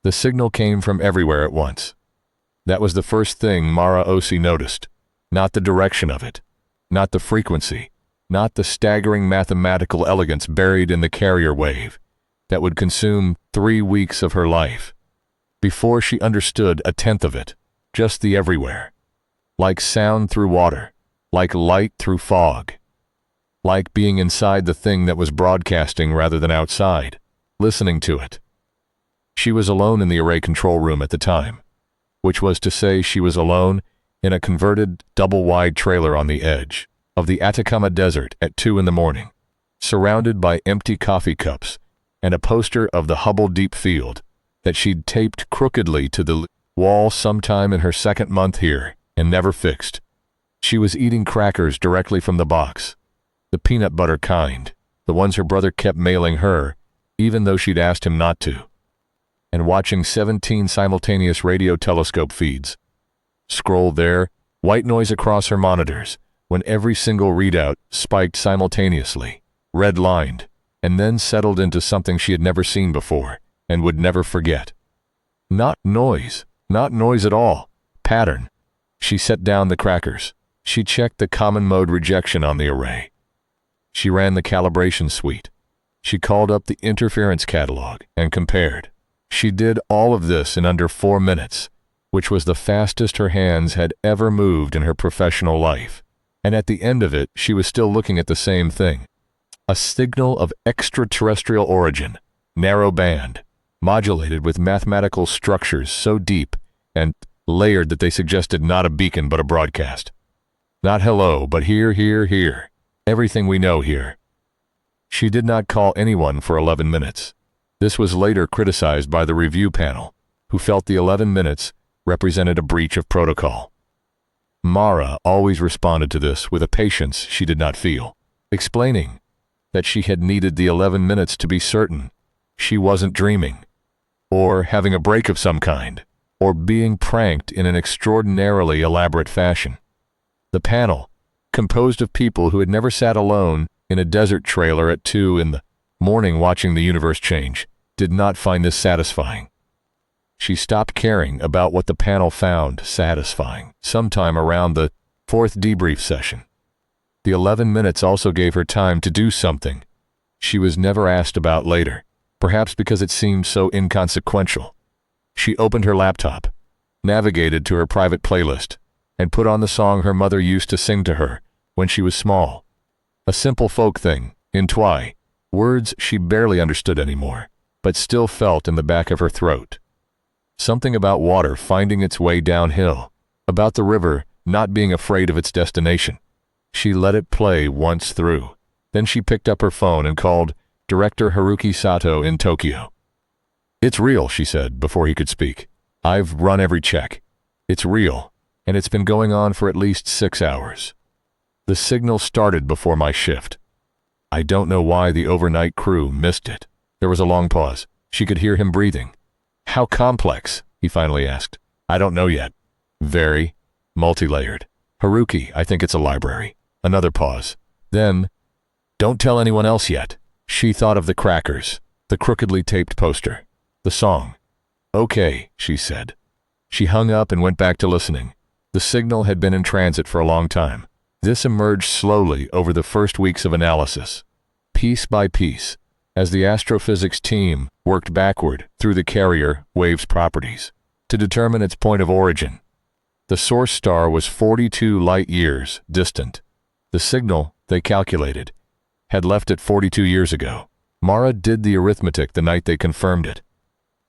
The signal came from everywhere at once. That was the first thing Mara Osi noticed. Not the direction of it, not the frequency, not the staggering mathematical elegance buried in the carrier wave that would consume 3 weeks of her life. Before she understood a tenth of it, just the everywhere. Like sound through water, like light through fog. Like being inside the thing that was broadcasting rather than outside, listening to it. She was alone in the array control room at the time, which was to say she was alone in a converted double-wide trailer on the edge of the Atacama Desert at 2 in the morning, surrounded by empty coffee cups and a poster of the Hubble Deep Field that she'd taped crookedly to the wall sometime in her second month here and never fixed. She was eating crackers directly from the box, the peanut butter kind, the ones her brother kept mailing her, even though she'd asked him not to, and watching 17 simultaneous radio telescope feeds. Scroll there, white noise across her monitors, when every single readout spiked simultaneously, red-lined, and then settled into something she had never seen before and would never forget. Not noise at all, pattern. She set down the crackers. She checked the common mode rejection on the array. She ran the calibration suite. She called up the interference catalog and compared. She did all of this in under 4 minutes, which was the fastest her hands had ever moved in her professional life. And at the end of it, she was still looking at the same thing. A signal of extraterrestrial origin, narrow band, modulated with mathematical structures so deep and layered that they suggested not a beacon but a broadcast. Not hello, but here. Everything we know here. She did not call anyone for 11 minutes. This was later criticized by the review panel, who felt the 11 minutes represented a breach of protocol. Mara always responded to this with a patience she did not feel, explaining that she had needed the 11 minutes to be certain she wasn't dreaming, or having a break of some kind, or being pranked in an extraordinarily elaborate fashion. The panel, composed of people who had never sat alone in a desert trailer at 2 in the morning watching the universe change, did not find this satisfying. She stopped caring about what the panel found satisfying sometime around the 4th debrief session. The 11 minutes also gave her time to do something she was never asked about later, perhaps because it seemed so inconsequential. She opened her laptop, navigated to her private playlist, and put on the song her mother used to sing to her when she was small. A simple folk thing, in Twi, words she barely understood anymore, but still felt in the back of her throat. Something about water finding its way downhill, about the river not being afraid of its destination. She let it play once through. Then she picked up her phone and called Director Haruki Sato in Tokyo. "It's real," she said before he could speak. "I've run every check. It's real, and it's been going on for at least 6 hours. The signal started before my shift. I don't know why the overnight crew missed it." There was a long pause. She could hear him breathing. "How complex?" he finally asked. "I don't know yet." "Very multi-layered." "Haruki, I think it's a library." Another pause. Then, "Don't tell anyone else yet." She thought of the crackers, the crookedly taped poster, the song. "Okay," she said. She hung up and went back to listening. The signal had been in transit for a long time. This emerged slowly over the first weeks of analysis, piece by piece, as the astrophysics team worked backward through the carrier wave's properties to determine its point of origin. The source star was 42 light-years distant. The signal, they calculated, had left it 42 years ago. Mara did the arithmetic the night they confirmed it,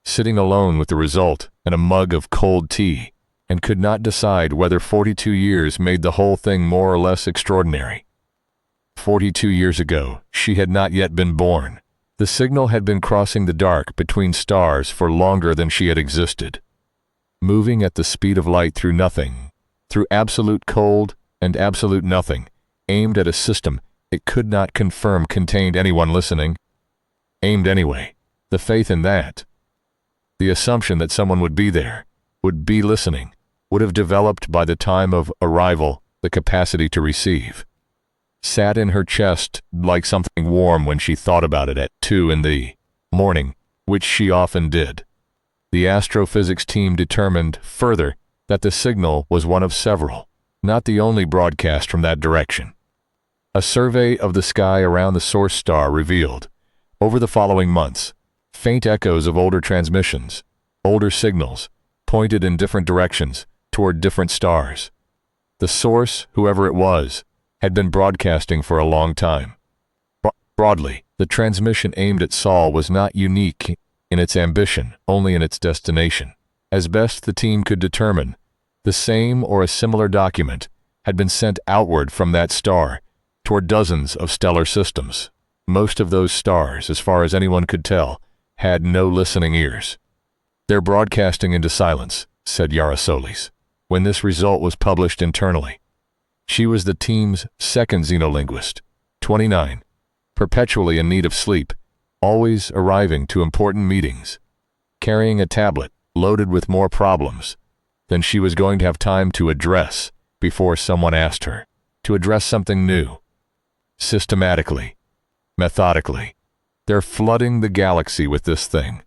sitting alone with the result and a mug of cold tea, and could not decide whether 42 years made the whole thing more or less extraordinary. 42 years ago, she had not yet been born. The signal had been crossing the dark between stars for longer than she had existed, moving at the speed of light through nothing, through absolute cold and absolute nothing, aimed at a system it could not confirm contained anyone listening. Aimed anyway. The faith in that, the assumption that someone would be there, would be listening, would have developed by the time of arrival the capacity to receive, sat in her chest like something warm when she thought about it at 2 in the morning, which she often did. The astrophysics team determined further that the signal was one of several, not the only broadcast from that direction. A survey of the sky around the source star revealed, over the following months, faint echoes of older transmissions, older signals, pointed in different directions toward different stars. The source, whoever it was, had been broadcasting for a long time. Broadly, the transmission aimed at Sol was not unique in its ambition, only in its destination. As best the team could determine, the same or a similar document had been sent outward from that star toward dozens of stellar systems. Most of those stars, as far as anyone could tell, had no listening ears. "They're broadcasting into silence," said Yara Solis, when this result was published internally. She was the team's second xenolinguist, 29, perpetually in need of sleep, always arriving to important meetings, carrying a tablet loaded with more problems than she was going to have time to address before someone asked her to address something new. Systematically, methodically, they're flooding the galaxy with this thing,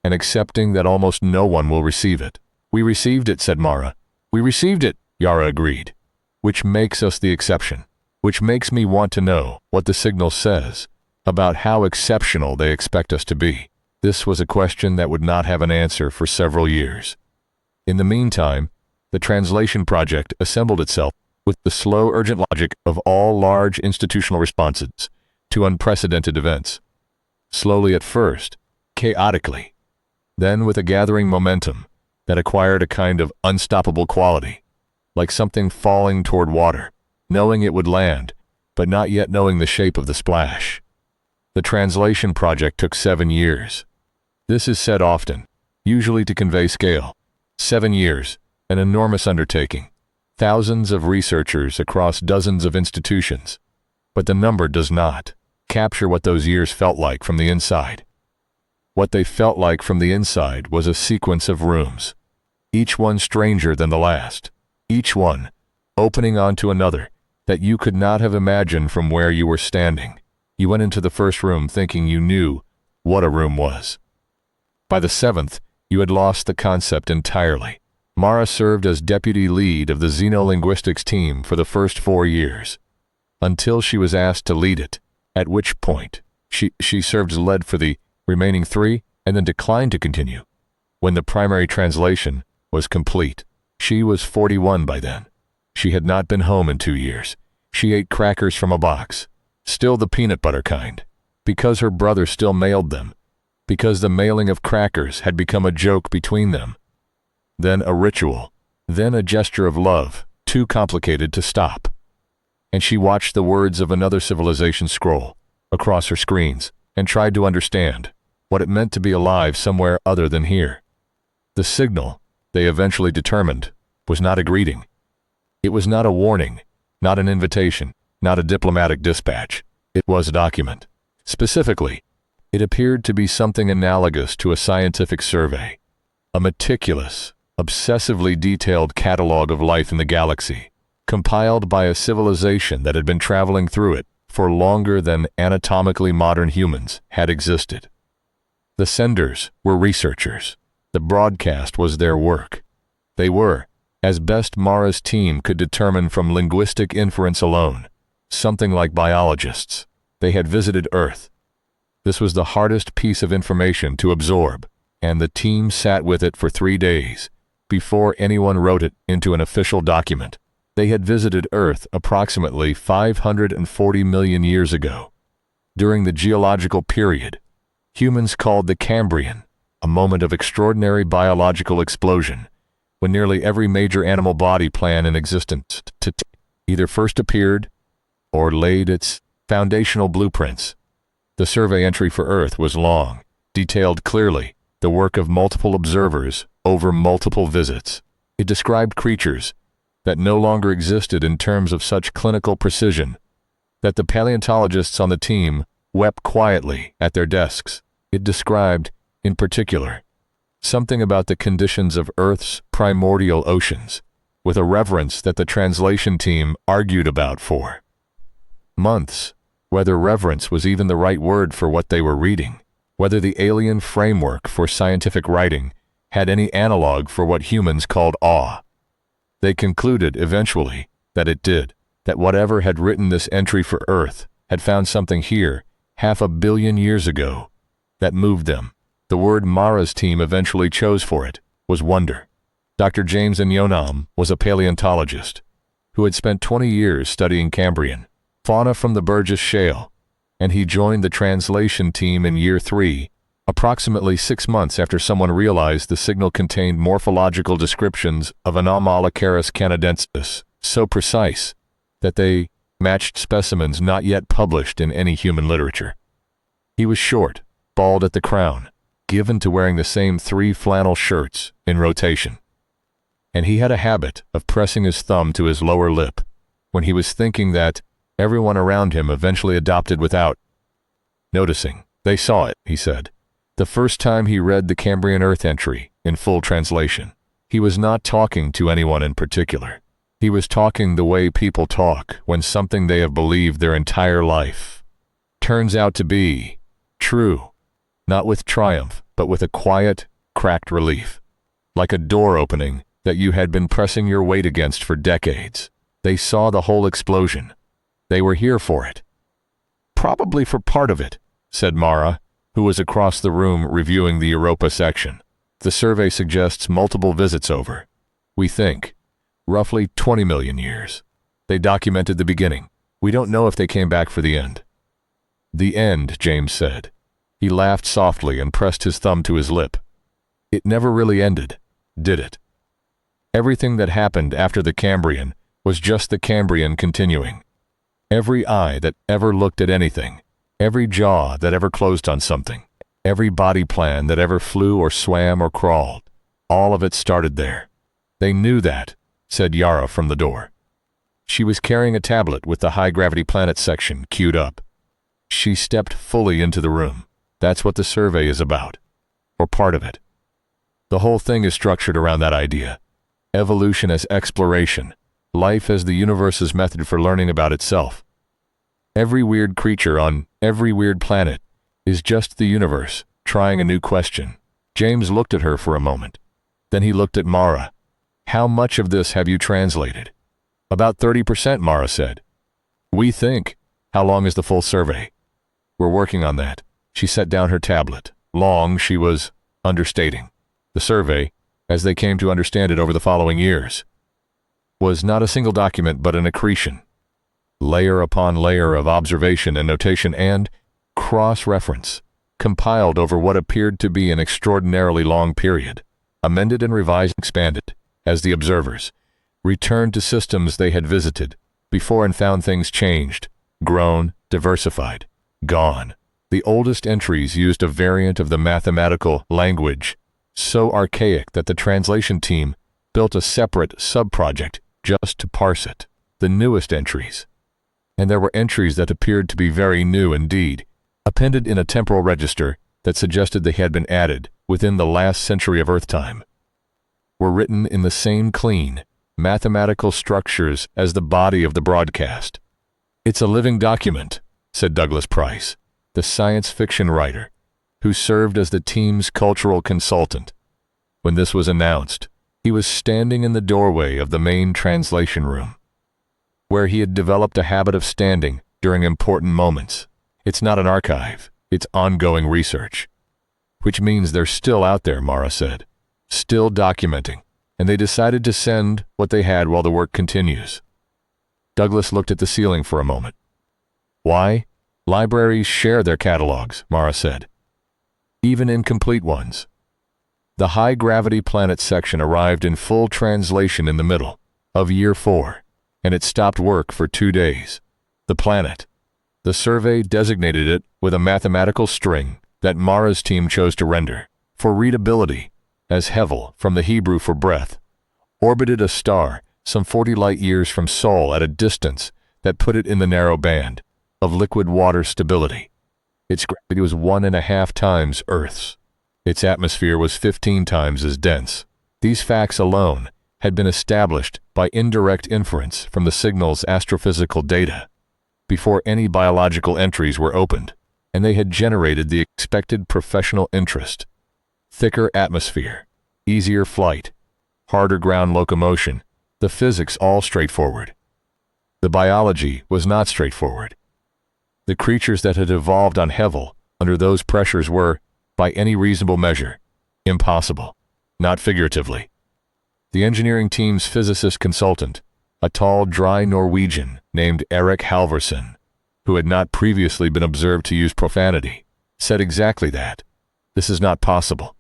and accepting that almost no one will receive it. "We received it," said Mara. "We received it," Yara agreed. "Which makes us the exception. Which makes me want to know what the signal says about how exceptional they expect us to be." This was a question that would not have an answer for several years. In the meantime, the translation project assembled itself with the slow, urgent logic of all large institutional responses to unprecedented events. Slowly at first, chaotically, then with a gathering momentum that acquired a kind of unstoppable quality, like something falling toward water, knowing it would land, but not yet knowing the shape of the splash. The translation project took 7 years. This is said often, usually to convey scale. 7 years, an enormous undertaking. Thousands of researchers across dozens of institutions. But the number does not capture what those years felt like from the inside. What they felt like from the inside was a sequence of rooms, each one stranger than the last, each one opening onto another that you could not have imagined from where you were standing. You went into the first room thinking you knew what a room was. By the 7th, you had lost the concept entirely. Mara served as deputy lead of the xenolinguistics team for the first 4 years, until she was asked to lead it, at which point she served as lead for the remaining 3 and then declined to continue. When the primary translation was complete, she was 41 by then. She had not been home in 2 years. She ate crackers from a box, still the peanut butter kind, because her brother still mailed them, because the mailing of crackers had become a joke between them, then a ritual, then a gesture of love, too complicated to stop. And she watched the words of another civilization scroll across her screens and tried to understand what it meant to be alive somewhere other than here. The signal, they eventually determined, was not a greeting. It was not a warning, not an invitation, not a diplomatic dispatch. It was a document. Specifically, it appeared to be something analogous to a scientific survey, a meticulous, obsessively detailed catalog of life in the galaxy, compiled by a civilization that had been traveling through it for longer than anatomically modern humans had existed. The senders were researchers. The broadcast was their work. They were, as best Mara's team could determine from linguistic inference alone, something like biologists. They had visited Earth. This was the hardest piece of information to absorb, and the team sat with it for 3 days before anyone wrote it into an official document. They had visited Earth approximately 540 million years ago. During the geological period, humans called the Cambrian, a moment of extraordinary biological explosion, when nearly every major animal body plan in existence either first appeared or laid its foundational blueprints. The survey entry for Earth was long, detailed clearly, the work of multiple observers over multiple visits. It described creatures that no longer existed in terms of such clinical precision that the paleontologists on the team wept quietly at their desks. It described, in particular, something about the conditions of Earth's primordial oceans, with a reverence that the translation team argued about for months, whether reverence was even the right word for what they were reading, whether the alien framework for scientific writing had any analog for what humans called awe. They concluded, eventually, that it did, that whatever had written this entry for Earth had found something here, 500 million years ago, that moved them. The word Mara's team eventually chose for it was wonder. Dr. James Nyonam was a paleontologist who had spent 20 years studying Cambrian fauna from the Burgess Shale, and he joined the translation team in year 3, approximately 6 months after someone realized the signal contained morphological descriptions of Anomalocaris canadensis so precise that they matched specimens not yet published in any human literature. He was short, bald at the crown, given to wearing the same 3 flannel shirts in rotation. And he had a habit of pressing his thumb to his lower lip when he was thinking that everyone around him eventually adopted without noticing. They saw it, he said. The first time he read the Cambrian Earth entry in full translation, he was not talking to anyone in particular. He was talking the way people talk when something they have believed their entire life turns out to be true, not with triumph, but with a quiet, cracked relief, like a door opening that you had been pressing your weight against for decades. They saw the whole explosion. They were here for it. Probably for part of it, said Mara, who was across the room reviewing the Europa section. The survey suggests multiple visits over, we think, roughly 20 million years. They documented the beginning. We don't know if they came back for the end. The end, James said. He laughed softly and pressed his thumb to his lip. It never really ended, did it? Everything that happened after the Cambrian was just the Cambrian continuing. Every eye that ever looked at anything, every jaw that ever closed on something, every body plan that ever flew or swam or crawled, all of it started there. They knew that, said Yara from the door. She was carrying a tablet with the high-gravity planet section queued up. She stepped fully into the room. That's what the survey is about, or part of it. The whole thing is structured around that idea. Evolution as exploration, life as the universe's method for learning about itself. Every weird creature on every weird planet is just the universe trying a new question. James looked at her for a moment. Then he looked at Mara. How much of this have you translated? About 30%, Mara said. We think. How long is the full survey? We're working on that. She set down her tablet. Long, she was understating. The survey, as they came to understand it over the following years, was not a single document but an accretion, layer upon layer of observation and notation and cross-reference, compiled over what appeared to be an extraordinarily long period, amended and revised and expanded, as the observers returned to systems they had visited before and found things changed, grown, diversified, gone. The oldest entries used a variant of the mathematical language so archaic that the translation team built a separate sub-project just to parse it. The newest entries, and there were entries that appeared to be very new indeed, appended in a temporal register that suggested they had been added within the last century of Earth time, were written in the same clean, mathematical structures as the body of the broadcast. It's a living document, said Douglas Price, the science fiction writer, who served as the team's cultural consultant. When this was announced, he was standing in the doorway of the main translation room, where he had developed a habit of standing during important moments. It's not an archive, it's ongoing research. Which means they're still out there, Mara said, still documenting, and they decided to send what they had while the work continues. Douglas looked at the ceiling for a moment. Why? Libraries share their catalogs, Mara said. Even incomplete ones. The high-gravity planet section arrived in full translation in the middle of year 4, and it stopped work for 2 days. The planet. The survey designated it with a mathematical string that Mara's team chose to render, for readability, as Hevel, from the Hebrew for breath, orbited a star some 40 light-years from Sol at a distance that put it in the narrow band of liquid water stability. Its gravity was 1.5 times Earth's. Its atmosphere was 15 times as dense. These facts alone had been established by indirect inference from the signal's astrophysical data before any biological entries were opened, and they had generated the expected professional interest. Thicker atmosphere, easier flight, harder ground locomotion, the physics all straightforward. The biology was not straightforward. The creatures that had evolved on Hevel under those pressures were, by any reasonable measure, impossible, not figuratively. The engineering team's physicist consultant, a tall, dry Norwegian named Erik Halvorsen, who had not previously been observed to use profanity, said exactly that. This is not possible.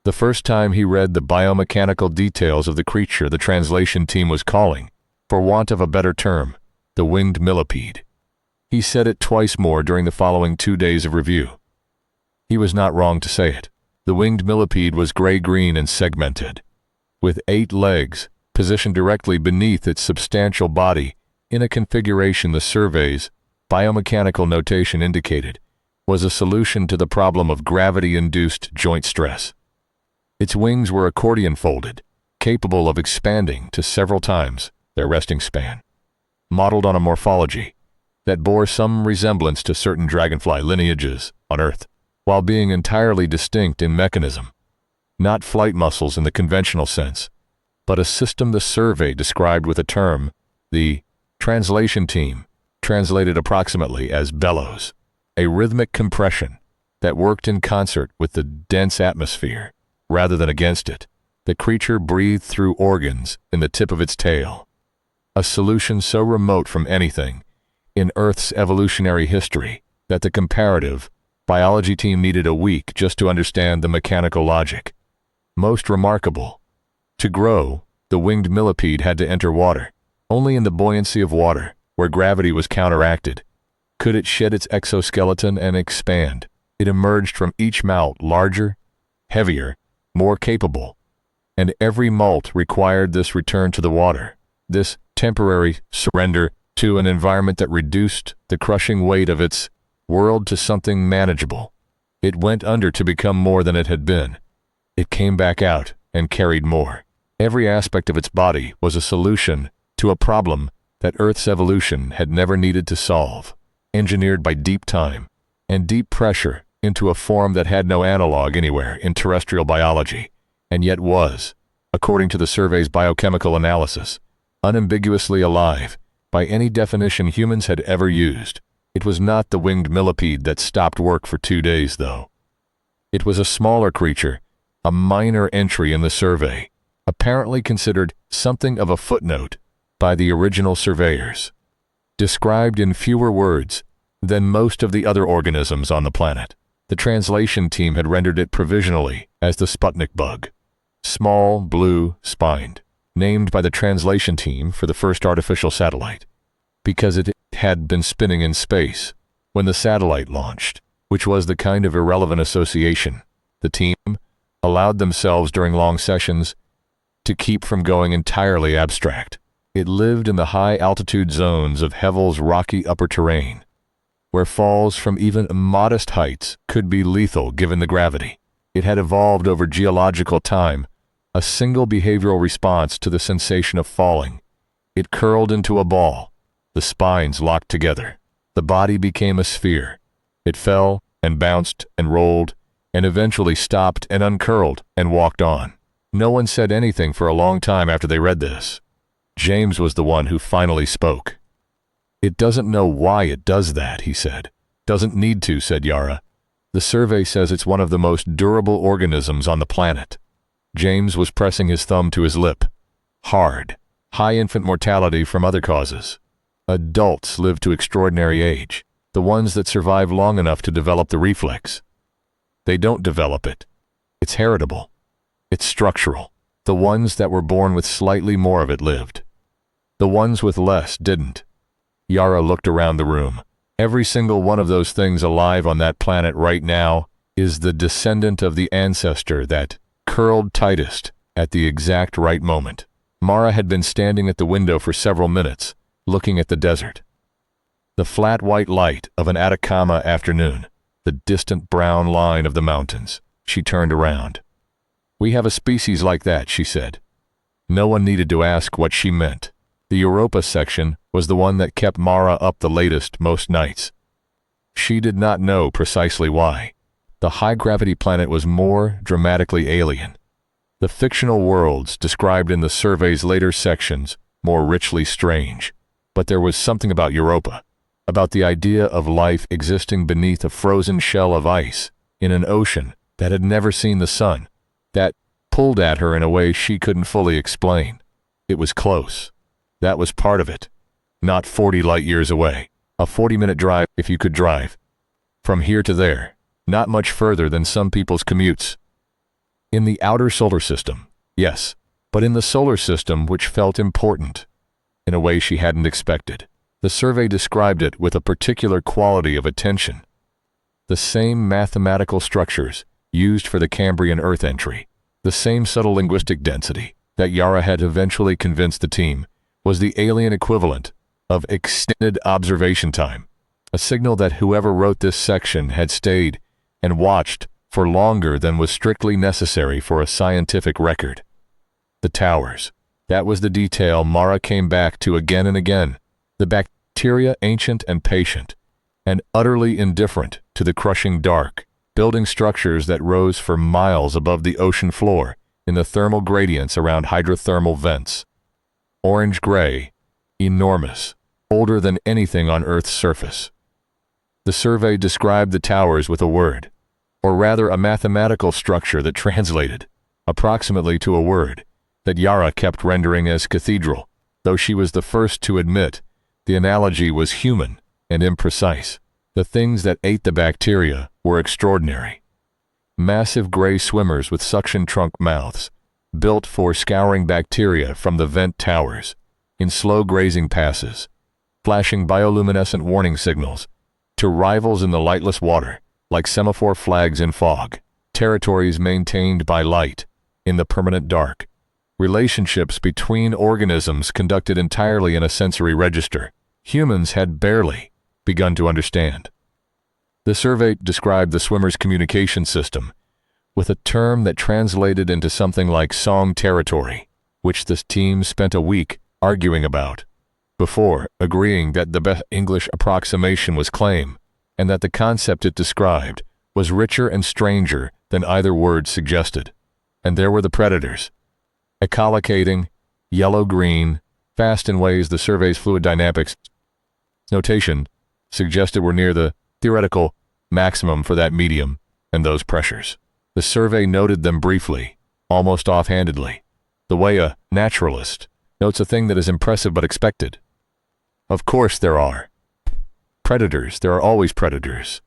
The first time he read the biomechanical details of the creature the translation team was calling, for want of a better term, the winged millipede, he said it twice more during the following 2 days of review. He was not wrong to say it. The winged millipede was gray-green and segmented, with 8 legs positioned directly beneath its substantial body in a configuration the survey's biomechanical notation indicated was a solution to the problem of gravity-induced joint stress. Its wings were accordion-folded, capable of expanding to several times their resting span, modeled on a morphology that bore some resemblance to certain dragonfly lineages on Earth, while being entirely distinct in mechanism. Not flight muscles in the conventional sense, but a system the survey described with a term the translation team translated approximately as bellows, a rhythmic compression that worked in concert with the dense atmosphere rather than against it. The creature breathed through organs in the tip of its tail, a solution so remote from anything in Earth's evolutionary history that the comparative biology team needed a week just to understand the mechanical logic. Most remarkable, to grow, the winged millipede had to enter water. Only in the buoyancy of water, where gravity was counteracted, could it shed its exoskeleton and expand. It emerged from each molt larger, heavier, more capable, and every molt required this return to the water, this temporary surrender to an environment that reduced the crushing weight of its world to something manageable. It went under to become more than it had been. It came back out and carried more. Every aspect of its body was a solution to a problem that Earth's evolution had never needed to solve, engineered by deep time and deep pressure into a form that had no analog anywhere in terrestrial biology, and yet was, according to the survey's biochemical analysis, unambiguously alive by any definition humans had ever used. It was not the winged millipede that stopped work for 2 days, though. It was a smaller creature, a minor entry in the survey, apparently considered something of a footnote by the original surveyors, described in fewer words than most of the other organisms on the planet. The translation team had rendered it provisionally as the Sputnik bug, small, blue, spined, named by the translation team for the first artificial satellite, because it had been spinning in space when the satellite launched, which was the kind of irrelevant association the team allowed themselves during long sessions to keep from going entirely abstract. It lived in the high-altitude zones of Hevel's rocky upper terrain, where falls from even modest heights could be lethal given the gravity. It had evolved over geological time, a single behavioral response to the sensation of falling. It curled into a ball, the spines locked together. The body became a sphere. It fell and bounced and rolled, and eventually stopped and uncurled and walked on. No one said anything for a long time after they read this. James was the one who finally spoke. "It doesn't know why it does that," he said. "Doesn't need to," said Yara. "The survey says it's one of the most durable organisms on the planet." James was pressing his thumb to his lip. "Hard. High infant mortality from other causes. Adults live to extraordinary age, the ones that survive long enough to develop the reflex. They don't develop it. It's heritable. It's structural. The ones that were born with slightly more of it lived. The ones with less didn't." Yara looked around the room. Every single one of those things alive on that planet right now is the descendant of the ancestor that curled tightest at the exact right moment. Mara had been standing at the window for several minutes, looking at the desert. The flat white light of an Atacama afternoon, the distant brown line of the mountains. She turned around. "We have a species like that," she said. No one needed to ask what she meant. The Europa section was the one that kept Mara up the latest most nights. She did not know precisely why. The high-gravity planet was more dramatically alien. The fictional worlds described in the survey's later sections more richly strange. But there was something about Europa, about the idea of life existing beneath a frozen shell of ice in an ocean that had never seen the sun, that pulled at her in a way she couldn't fully explain. It was close. That was part of it. Not 40 light years away. A 40-minute drive if you could drive. From here to there. Not much further than some people's commutes. In the outer solar system, yes, but in the solar system which felt important, in a way she hadn't expected. The survey described it with a particular quality of attention. The same mathematical structures used for the Cambrian Earth entry, the same subtle linguistic density that Yara had eventually convinced the team was the alien equivalent of extended observation time, a signal that whoever wrote this section had stayed and watched for longer than was strictly necessary for a scientific record. The towers. That was the detail Mara came back to again and again. The bacteria, ancient and patient, and utterly indifferent to the crushing dark, building structures that rose for miles above the ocean floor in the thermal gradients around hydrothermal vents. Orange-gray, enormous, older than anything on Earth's surface. The survey described the towers with a word, or rather a mathematical structure that translated, approximately to a word, that Yara kept rendering as cathedral, though she was the first to admit the analogy was human and imprecise. The things that ate the bacteria were extraordinary. Massive gray swimmers with suction trunk mouths, built for scouring bacteria from the vent towers, in slow grazing passes, flashing bioluminescent warning signals to rivals in the lightless water, like semaphore flags in fog, territories maintained by light in the permanent dark, relationships between organisms conducted entirely in a sensory register humans had barely begun to understand. The survey described the swimmer's communication system with a term that translated into something like song territory, which the team spent a week arguing about, before agreeing that the best English approximation was claim, and that the concept it described was richer and stranger than either word suggested. And there were the predators. Echolocating, yellow-green, fast in ways the survey's fluid dynamics notation suggested were near the theoretical maximum for that medium and those pressures. The survey noted them briefly, almost offhandedly, the way a naturalist notes a thing that is impressive but expected. Of course there are predators. There are always predators.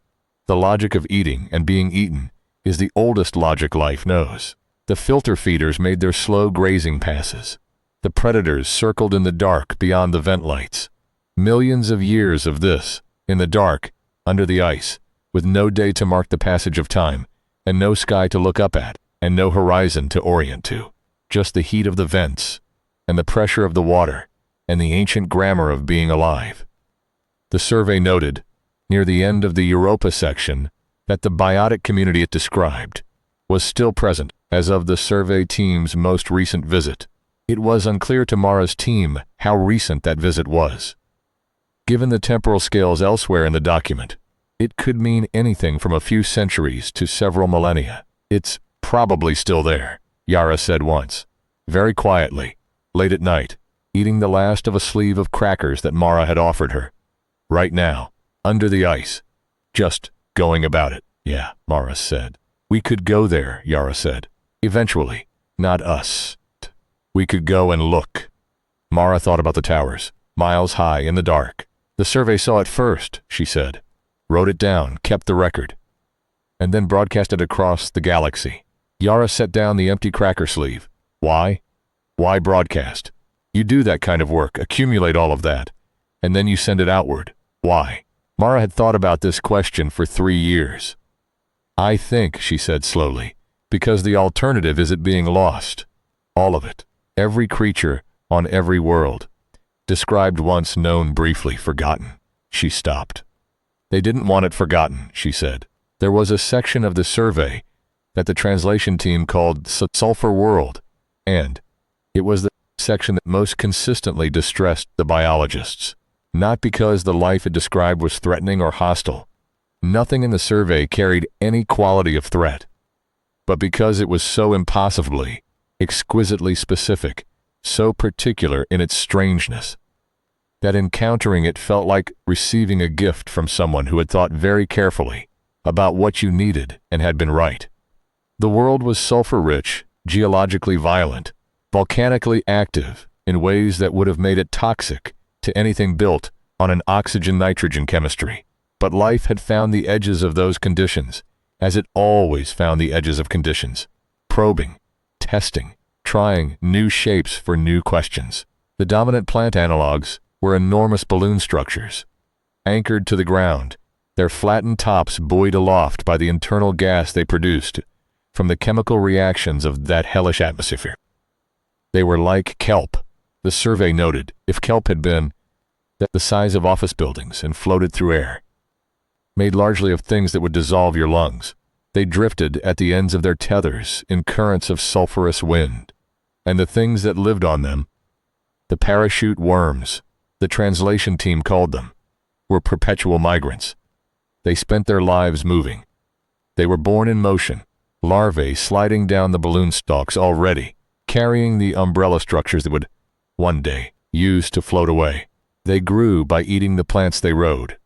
The logic of eating and being eaten is the oldest logic life knows. The filter feeders made their slow grazing passes. The predators circled in the dark beyond the vent lights. Millions of years of this, in the dark, under the ice, with no day to mark the passage of time, and no sky to look up at, and no horizon to orient to. Just the heat of the vents, and the pressure of the water, and the ancient grammar of being alive. The survey noted, near the end of the Europa section, that the biotic community it described was still present as of the survey team's most recent visit. It was unclear to Mara's team how recent that visit was. Given the temporal scales elsewhere in the document, it could mean anything from a few centuries to several millennia. It's probably still there, Yara said once, very quietly, late at night, eating the last of a sleeve of crackers that Mara had offered her. Right now, under the ice, just going about it. Yeah, Mara said. We could go there, Yara said. Eventually, not us. We could go and look. Mara thought about the towers, miles high in the dark. The survey saw it first, she said. Wrote it down, kept the record, and then broadcast it across the galaxy. Yara set down the empty cracker sleeve. Why? Why broadcast? You do that kind of work, accumulate all of that, and then you send it outward. Why? Mara had thought about this question for 3 years. I think, she said slowly, because the alternative is it being lost. All of it. Every creature on every world. Described once, known, briefly, forgotten. She stopped. They didn't want it forgotten, she said. There was a section of the survey that the translation team called Sulfur World, and it was the section that most consistently distressed the biologists. Not because the life it described was threatening or hostile. Nothing in the survey carried any quality of threat, but because it was so impossibly exquisitely specific, so particular in its strangeness, that encountering it felt like receiving a gift from someone who had thought very carefully about what you needed and had been right. The world was sulfur-rich, geologically violent, volcanically active in ways that would have made it toxic to anything built on an oxygen-nitrogen chemistry. But life had found the edges of those conditions, as it always found the edges of conditions, probing, testing, trying new shapes for new questions. The dominant plant analogs were enormous balloon structures, anchored to the ground, their flattened tops buoyed aloft by the internal gas they produced from the chemical reactions of that hellish atmosphere. They were like kelp, the survey noted, if kelp had been the size of office buildings and floated through air. Made largely of things that would dissolve your lungs, they drifted at the ends of their tethers in currents of sulfurous wind. And the things that lived on them, the parachute worms, the translation team called them, were perpetual migrants. They spent their lives moving. They were born in motion, larvae sliding down the balloon stalks already, carrying the umbrella structures that would, one day, use to float away. They grew by eating the plants they rode,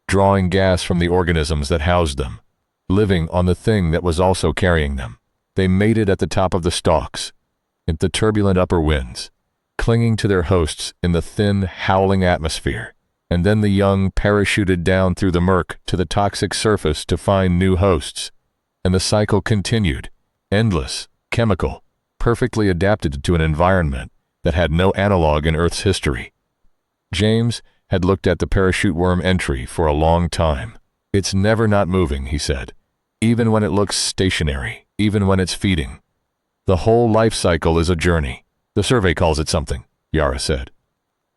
drawing gas from the organisms that housed them, living on the thing that was also carrying them. They mated at the top of the stalks, in the turbulent upper winds, clinging to their hosts in the thin, howling atmosphere, and then the young parachuted down through the murk to the toxic surface to find new hosts. And the cycle continued, endless, chemical, perfectly adapted to an environment that had no analog in Earth's history. James had looked at the parachute worm entry for a long time. It's never not moving, he said, even when it looks stationary, even when it's feeding. The whole life cycle is a journey. The survey calls it something, Yara said.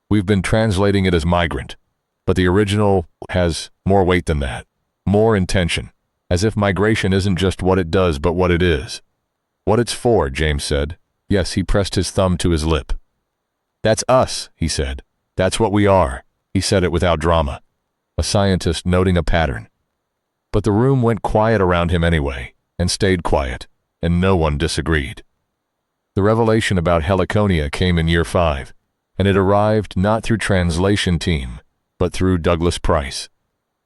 We've been translating it as migrant, but the original has more weight than that, more intention, as if migration isn't just what it does but what it is. What it's for, James said. Yes, he pressed his thumb to his lip. That's us, he said. That's what we are. He said it without drama, a scientist noting a pattern. But the room went quiet around him anyway, and stayed quiet, and no one disagreed. The revelation about heliconia came in year 5, and it arrived not through translation team, but through Douglas Price.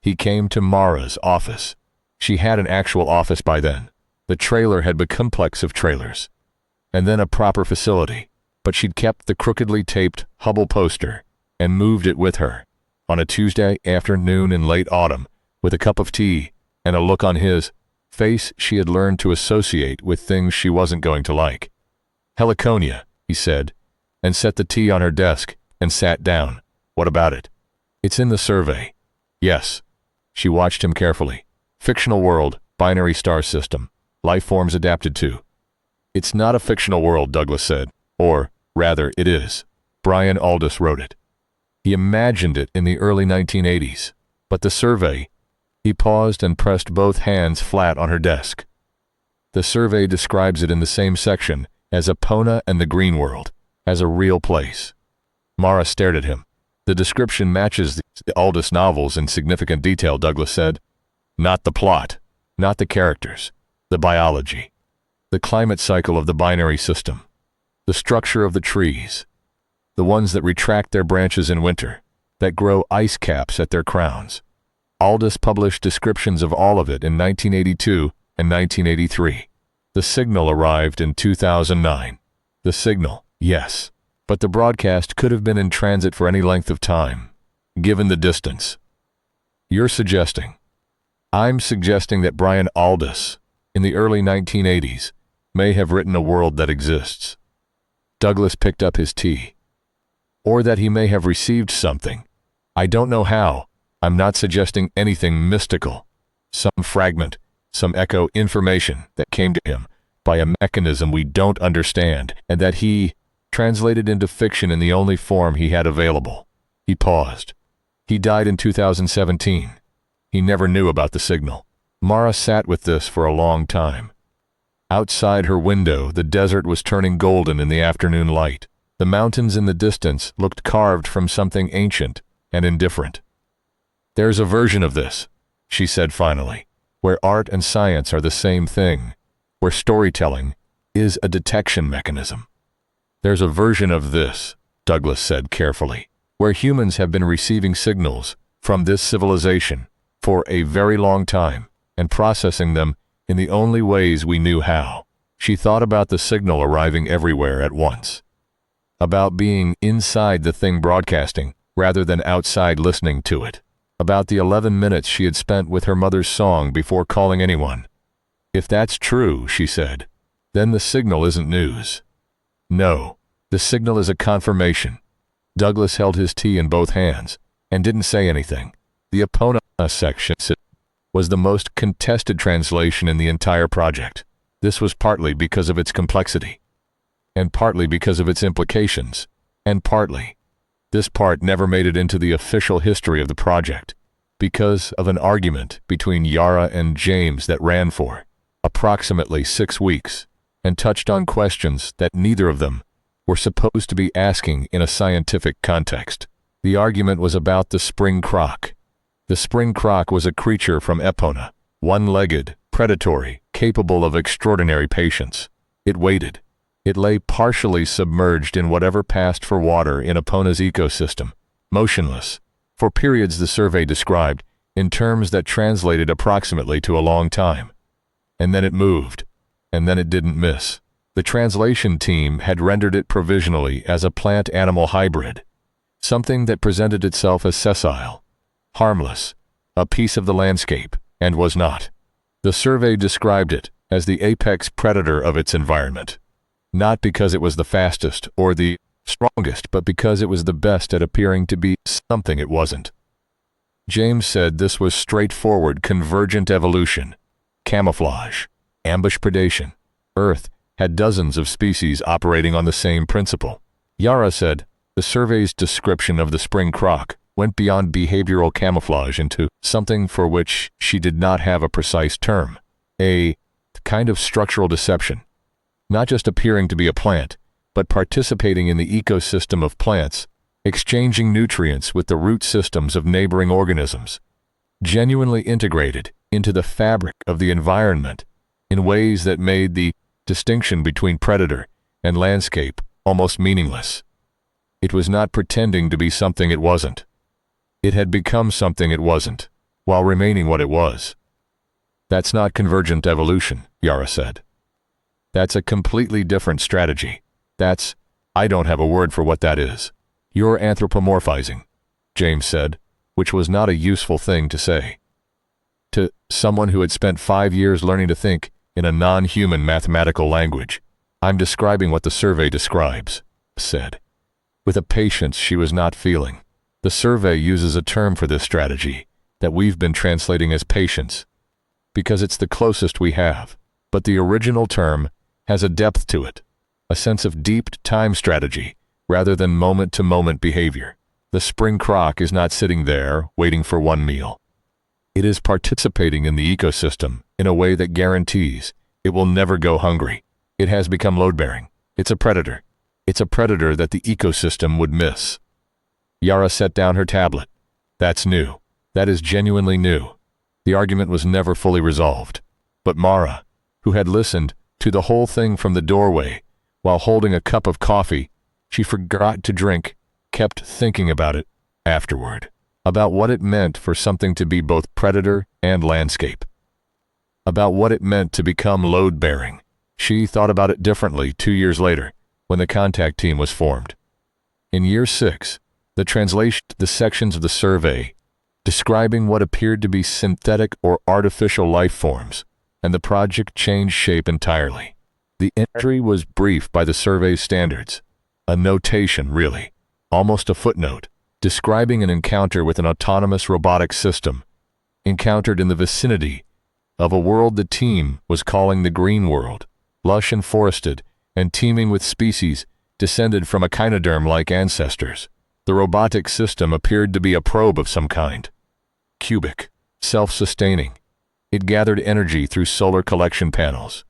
He came to Mara's office. She had an actual office by then. The trailer had become a complex of trailers, and then a proper facility, but she'd kept the crookedly taped Hubble poster and moved it with her. On a Tuesday afternoon in late autumn, with a cup of tea and a look on his face she had learned to associate with things she wasn't going to like. Heliconia, he said, and set the tea on her desk and sat down. What about it? It's in the survey. Yes. She watched him carefully. Fictional world, binary star system, life forms adapted to. It's not a fictional world, Douglas said. Or, rather, it is. Brian Aldiss wrote it. He imagined it in the early 1980s, but the survey, he paused and pressed both hands flat on her desk. The survey describes it in the same section as Epona and the Green World, as a real place. Mara stared at him. The description matches the Aldiss novels in significant detail, Douglas said. Not the plot, not the characters, the biology, the climate cycle of the binary system, the structure of the trees, the ones that retract their branches in winter, that grow ice caps at their crowns. Aldiss published descriptions of all of it in 1982 and 1983. The signal arrived in 2009. The signal, yes, but the broadcast could have been in transit for any length of time, given the distance. You're suggesting. I'm suggesting that Brian Aldiss, in the early 1980s, may have written a world that exists. Douglas picked up his tea. Or that he may have received something. I don't know how. I'm not suggesting anything mystical. Some fragment, some echo information that came to him by a mechanism we don't understand, and that he translated into fiction in the only form he had available. He paused. He died in 2017. He never knew about the signal. Mara sat with this for a long time. Outside her window, the desert was turning golden in the afternoon light. The mountains in the distance looked carved from something ancient and indifferent. There's a version of this, she said finally, where art and science are the same thing, where storytelling is a detection mechanism. There's a version of this, Douglas said carefully, where humans have been receiving signals from this civilization for a very long time and processing them in the only ways we knew how. She thought about the signal arriving everywhere at once, about being inside the thing broadcasting rather than outside listening to it, about the 11 minutes she had spent with her mother's song before calling anyone. If that's true, she said, then the signal isn't news. No, the signal is a confirmation. Douglas held his tea in both hands and didn't say anything. The Epona section was the most contested translation in the entire project. This was partly because of its complexity, and partly because of its implications, and partly, this part never made it into the official history of the project, because of an argument between Yara and James that ran for approximately 6 weeks, and touched on questions that neither of them were supposed to be asking in a scientific context. The argument was about the spring croc. The spring croc was a creature from Epona, one-legged, predatory, capable of extraordinary patience. It waited. It lay partially submerged in whatever passed for water in Epona's ecosystem, motionless, for periods the survey described in terms that translated approximately to a long time. And then it moved, and then it didn't miss. The translation team had rendered it provisionally as a plant-animal hybrid, something that presented itself as sessile, harmless, a piece of the landscape, and was not. The survey described it as the apex predator of its environment, not because it was the fastest or the strongest, but because it was the best at appearing to be something it wasn't. James said this was straightforward convergent evolution, camouflage, ambush predation. Earth had dozens of species operating on the same principle. Yara said the survey's description of the spring croc went beyond behavioral camouflage into something for which she did not have a precise term, a kind of structural deception, not just appearing to be a plant, but participating in the ecosystem of plants, exchanging nutrients with the root systems of neighboring organisms, genuinely integrated into the fabric of the environment in ways that made the distinction between predator and landscape almost meaningless. It was not pretending to be something it wasn't. It had become something it wasn't, while remaining what it was. That's not convergent evolution, Yara said. That's a completely different strategy. I don't have a word for what that is. You're anthropomorphizing, James said, which was not a useful thing to say. To someone who had spent 5 years learning to think in a non-human mathematical language, I'm describing what the survey describes, said, with a patience she was not feeling. The survey uses a term for this strategy that we've been translating as patience, because it's the closest we have, but the original term has a depth to it, a sense of deep time strategy rather than moment-to-moment behavior. The spring croc is not sitting there waiting for one meal. It is participating in the ecosystem in a way that guarantees it will never go hungry. It has become load-bearing. It's a predator. It's a predator that the ecosystem would miss. Yara set down her tablet. That's new. That is genuinely new. The argument was never fully resolved. But Mara, who had listened to the whole thing from the doorway while holding a cup of coffee she forgot to drink, kept thinking about it afterward, about what it meant for something to be both predator and landscape, about what it meant to become load-bearing. She thought about it differently 2 years later, when the contact team was formed. In year 6, the sections of the survey describing what appeared to be synthetic or artificial life forms, and the project changed shape entirely. The entry was brief by the survey's standards, a notation really, almost a footnote, describing an encounter with an autonomous robotic system, encountered in the vicinity of a world the team was calling the Green World, lush and forested, and teeming with species descended from echinoderm-like ancestors. The robotic system appeared to be a probe of some kind. Cubic, self-sustaining. It gathered energy through solar collection panels.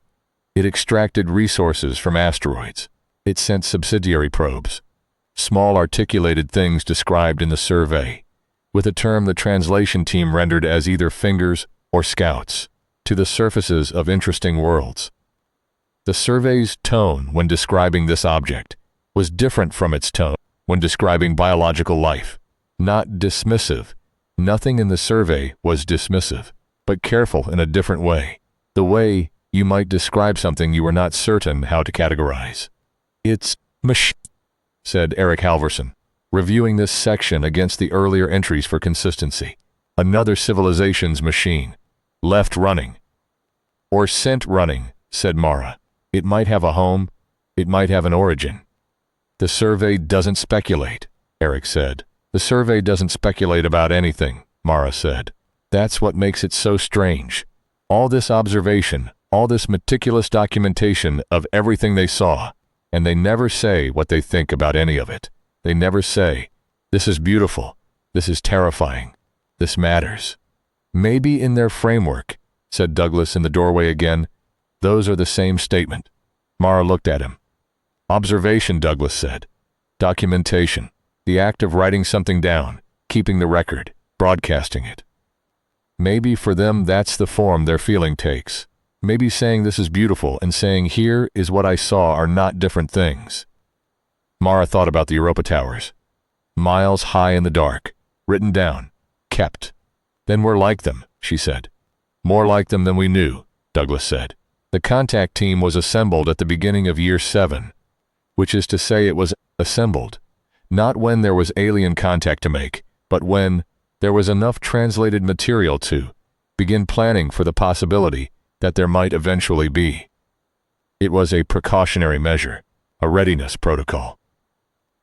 It extracted resources from asteroids. It sent subsidiary probes, small articulated things described in the survey, with a term the translation team rendered as either fingers or scouts, to the surfaces of interesting worlds. The survey's tone when describing this object was different from its tone when describing biological life. Not dismissive. Nothing in the survey was dismissive, but careful in a different way. The way you might describe something you were not certain how to categorize. It's machine, said Eric Halverson, reviewing this section against the earlier entries for consistency. Another civilization's machine. Left running. Or sent running, said Mara. It might have a home. It might have an origin. The survey doesn't speculate, Eric said. The survey doesn't speculate about anything, Mara said. That's what makes it so strange. All this observation, all this meticulous documentation of everything they saw, and they never say what they think about any of it. They never say, this is beautiful, this is terrifying, this matters. Maybe in their framework, said Douglas in the doorway again, those are the same statement. Mara looked at him. Observation, Douglas said. Documentation. The act of writing something down, keeping the record, broadcasting it. Maybe for them that's the form their feeling takes. Maybe saying this is beautiful and saying here is what I saw are not different things. Mara thought about the Europa Towers. Miles high in the dark, written down, kept. Then we're like them, she said. More like them than we knew, Douglas said. The contact team was assembled at the beginning of year 7, which is to say it was assembled, not when there was alien contact to make, but when there was enough translated material to begin planning for the possibility that there might eventually be. It was a precautionary measure, a readiness protocol.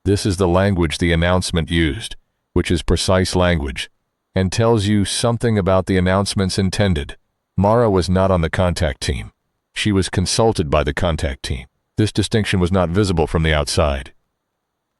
This is the language the announcement used, which is precise language, and tells you something about the announcement's intended. Mara was not on the contact team. She was consulted by the contact team. This distinction was not visible from the outside,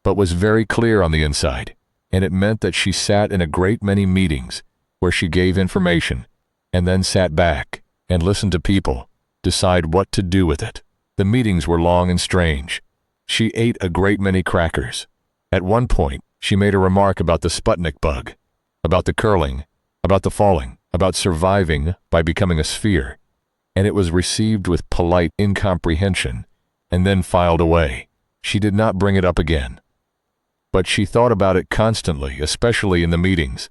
but was very clear on the inside, and it meant that she sat in a great many meetings where she gave information and then sat back and listened to people decide what to do with it. The meetings were long and strange. She ate a great many crackers. At one point, she made a remark about the Sputnik bug, about the curling, about the falling, about surviving by becoming a sphere, and it was received with polite incomprehension and then filed away. She did not bring it up again. But she thought about it constantly, especially in the meetings,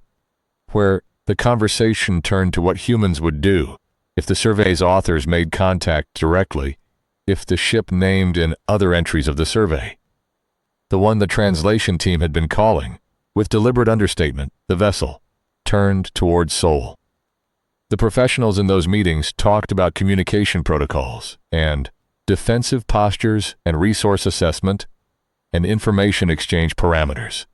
where the conversation turned to what humans would do if the survey's authors made contact directly, if the ship named in other entries of the survey. The one the translation team had been calling, with deliberate understatement, the vessel, turned toward Sol. The professionals in those meetings talked about communication protocols and defensive postures and resource assessment and information exchange parameters.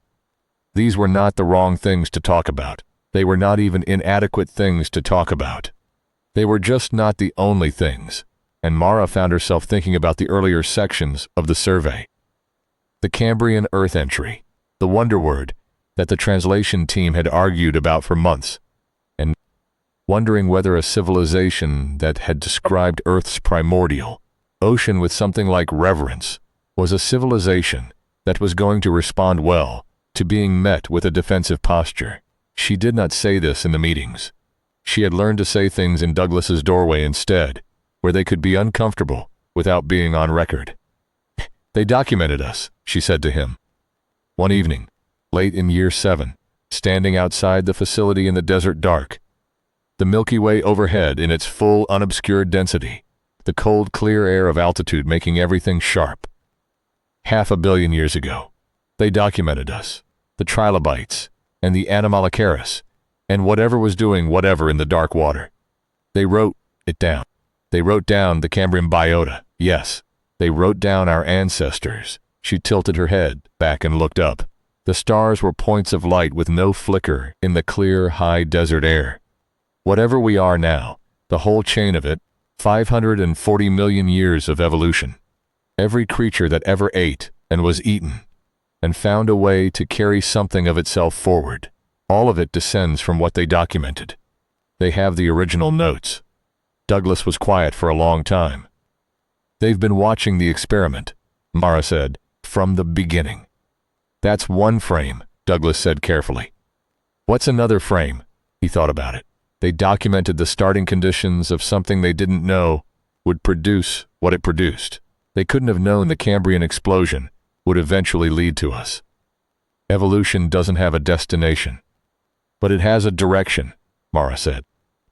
These were not the wrong things to talk about. They were not even inadequate things to talk about. They were just not the only things, and Mara found herself thinking about the earlier sections of the survey. The Cambrian Earth entry, the wonder word that the translation team had argued about for months, and wondering whether a civilization that had described Earth's primordial ocean with something like reverence was a civilization that was going to respond well to being met with a defensive posture. She did not say this in the meetings. She had learned to say things in Douglas's doorway instead, where they could be uncomfortable without being on record. They documented us, she said to him. One evening, late in year 7, standing outside the facility in the desert dark, the Milky Way overhead in its full unobscured density, the cold clear air of altitude making everything sharp. 500 million years ago, they documented us, the trilobites, and the Anomalocaris, and whatever was doing whatever in the dark water. They wrote it down. They wrote down the Cambrian biota, yes. They wrote down our ancestors. She tilted her head back and looked up. The stars were points of light with no flicker in the clear, high desert air. Whatever we are now, the whole chain of it, 540 million years of evolution. Every creature that ever ate and was eaten, and found a way to carry something of itself forward. All of it descends from what they documented. They have the original notes. Douglas was quiet for a long time. They've been watching the experiment, Mara said, from the beginning. That's one frame, Douglas said carefully. What's another frame? He thought about it. They documented the starting conditions of something they didn't know would produce what it produced. They couldn't have known the Cambrian explosion would eventually lead to us. Evolution doesn't have a destination, but it has a direction, Mara said.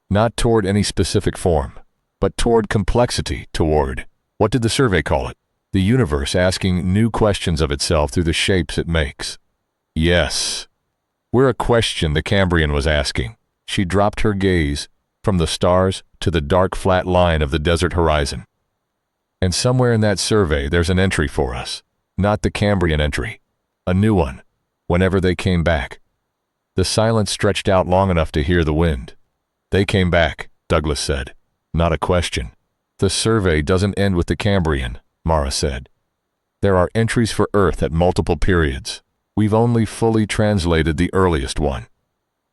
Not toward any specific form, but toward complexity, toward, what did the survey call it? The universe asking new questions of itself through the shapes it makes. Yes. We're a question the Cambrian was asking. She dropped her gaze from the stars to the dark flat line of the desert horizon. And somewhere in that survey there's an entry for us. Not the Cambrian entry. A new one. Whenever they came back. The silence stretched out long enough to hear the wind. They came back, Douglas said. Not a question. The survey doesn't end with the Cambrian, Mara said. There are entries for Earth at multiple periods. We've only fully translated the earliest one.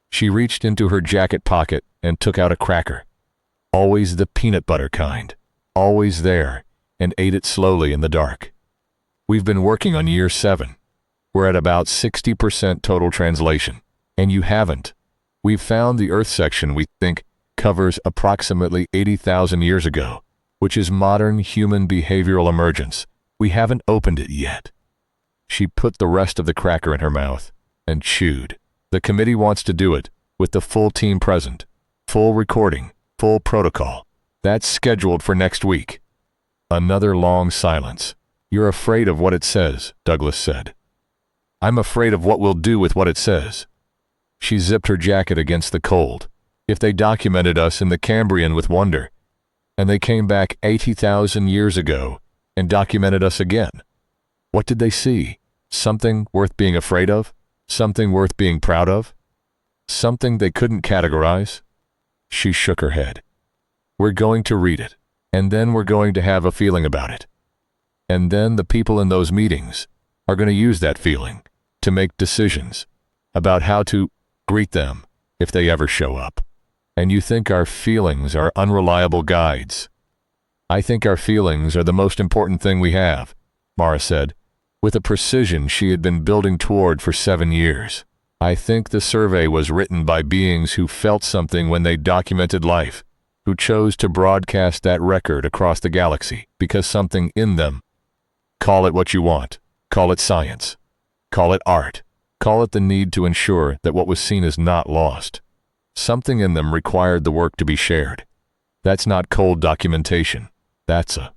She reached into her jacket pocket and took out a cracker. Always the peanut butter kind. Always there, and ate it slowly in the dark. We've been working on year 7. We're at about 60% total translation. And you haven't. We've found the Earth section we think covers approximately 80,000 years ago, which is modern human behavioral emergence. We haven't opened it yet. She put the rest of the cracker in her mouth and chewed. The committee wants to do it with the full team present. Full recording, full protocol. That's scheduled for next week. Another long silence. You're afraid of what it says, Douglas said. I'm afraid of what we'll do with what it says. She zipped her jacket against the cold. If they documented us in the Cambrian with wonder, and they came back 80,000 years ago and documented us again, what did they see? Something worth being afraid of? Something worth being proud of? Something they couldn't categorize? She shook her head. We're going to read it, and then we're going to have a feeling about it. And then the people in those meetings are going to use that feeling to make decisions about how to greet them if they ever show up. And you think our feelings are unreliable guides? I think our feelings are the most important thing we have, Mara said, with a precision she had been building toward for 7 years. I think the survey was written by beings who felt something when they documented life, who chose to broadcast that record across the galaxy because something in them, call it what you want, call it science, call it art, call it the need to ensure that what was seen is not lost. Something in them required the work to be shared. That's not cold documentation. That's a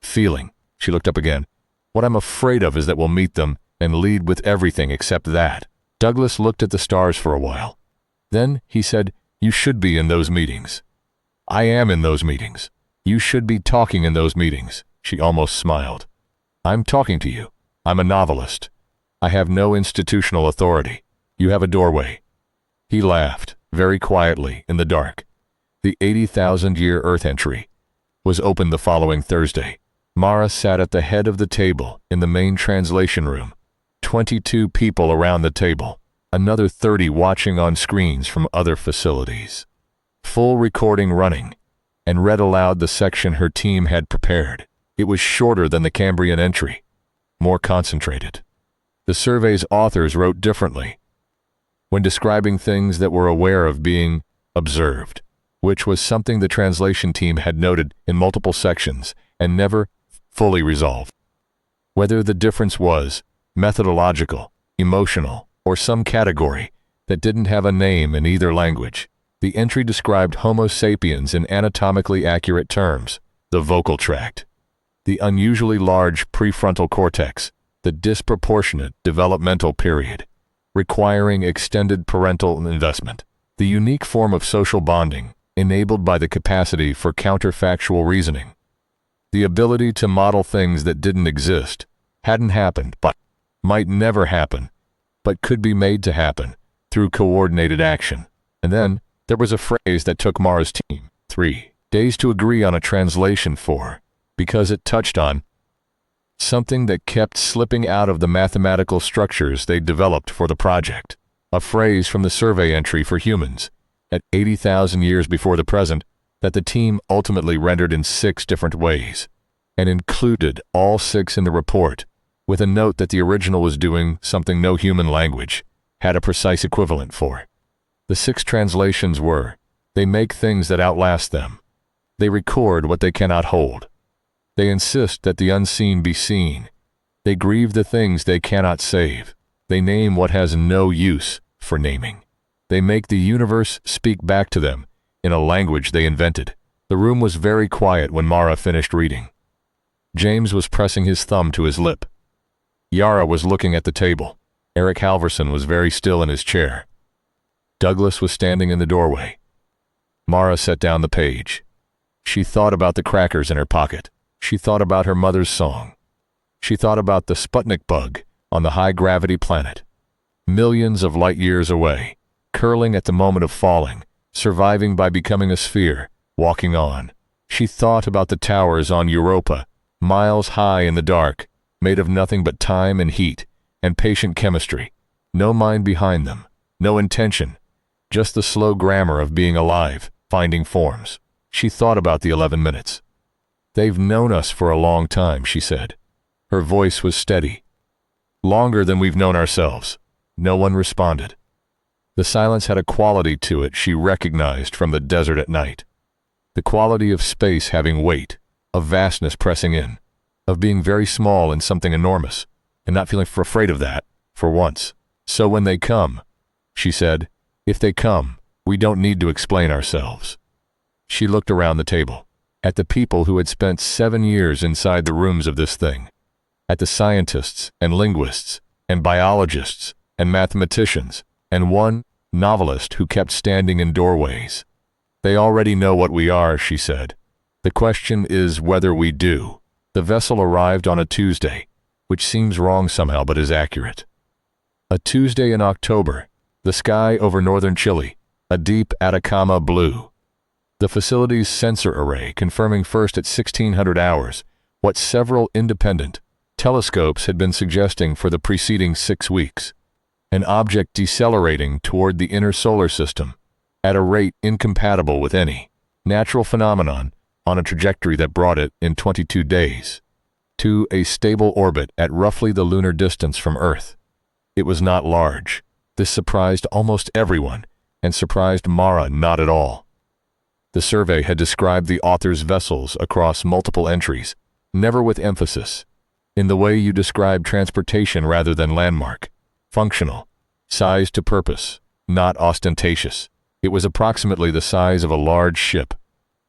feeling. She looked up again. What I'm afraid of is that we'll meet them and lead with everything except that. Douglas looked at the stars for a while. Then he said, you should be in those meetings. I am in those meetings. You should be talking in those meetings. She almost smiled. I'm talking to you. I'm a novelist. I have no institutional authority. You have a doorway. He laughed, very quietly, in the dark. The 80,000-year Earth entry was opened the following Thursday. Mara sat at the head of the table in the main translation room. 22 people around the table, another 30 watching on screens from other facilities. Full recording running, and read aloud the section her team had prepared. It was shorter than the Cambrian entry, more concentrated. The survey's authors wrote differently when describing things that were aware of being observed, which was something the translation team had noted in multiple sections and never fully resolved. Whether the difference was methodological, emotional, or some category that didn't have a name in either language, the entry described Homo sapiens in anatomically accurate terms: the vocal tract, the unusually large prefrontal cortex, the disproportionate developmental period, requiring extended parental investment, the unique form of social bonding enabled by the capacity for counterfactual reasoning, the ability to model things that didn't exist, hadn't happened, but might never happen, but could be made to happen through coordinated action. And then there was a phrase that took Mara's team 3 days to agree on a translation for, because it touched on something that kept slipping out of the mathematical structures they developed for the project. A phrase from the survey entry for humans at 80,000 years before the present that the team ultimately rendered in 6 different ways, and included all 6 in the report, with a note that the original was doing something no human language had a precise equivalent for. The 6 translations were, they make things that outlast them. They record what they cannot hold. They insist that the unseen be seen. They grieve the things they cannot save. They name what has no use for naming. They make the universe speak back to them in a language they invented. The room was very quiet when Mara finished reading. James was pressing his thumb to his lip. Yara was looking at the table. Eric Halverson was very still in his chair. Douglas was standing in the doorway. Mara set down the page. She thought about the crackers in her pocket. She thought about her mother's song. She thought about the Sputnik bug on the high-gravity planet, millions of light years away, curling at the moment of falling, surviving by becoming a sphere, walking on. She thought about the towers on Europa, miles high in the dark, made of nothing but time and heat and patient chemistry. No mind behind them, no intention, just the slow grammar of being alive, finding forms. She thought about the 11 minutes. They've known us for a long time, she said. Her voice was steady. Longer than we've known ourselves. No one responded. The silence had a quality to it she recognized from the desert at night. The quality of space having weight, of vastness pressing in, of being very small in something enormous, and not feeling afraid of that, for once. So when they come, she said, if they come, we don't need to explain ourselves. She looked around the table, at the people who had spent 7 years inside the rooms of this thing, at the scientists and linguists and biologists and mathematicians and one novelist who kept standing in doorways. They already know what we are, she said. The question is whether we do. The vessel arrived on a Tuesday, which seems wrong somehow but is accurate. A Tuesday in October, the sky over northern Chile, a deep Atacama blue. The facility's sensor array confirming first at 1600 hours what several independent telescopes had been suggesting for the preceding 6 weeks. An object decelerating toward the inner solar system at a rate incompatible with any natural phenomenon on a trajectory that brought it in 22 days to a stable orbit at roughly the lunar distance from Earth. It was not large. This surprised almost everyone and surprised Mara not at all. The survey had described the author's vessels across multiple entries, never with emphasis, in the way you describe transportation rather than landmark. Functional, size to purpose, not ostentatious. It was approximately the size of a large ship.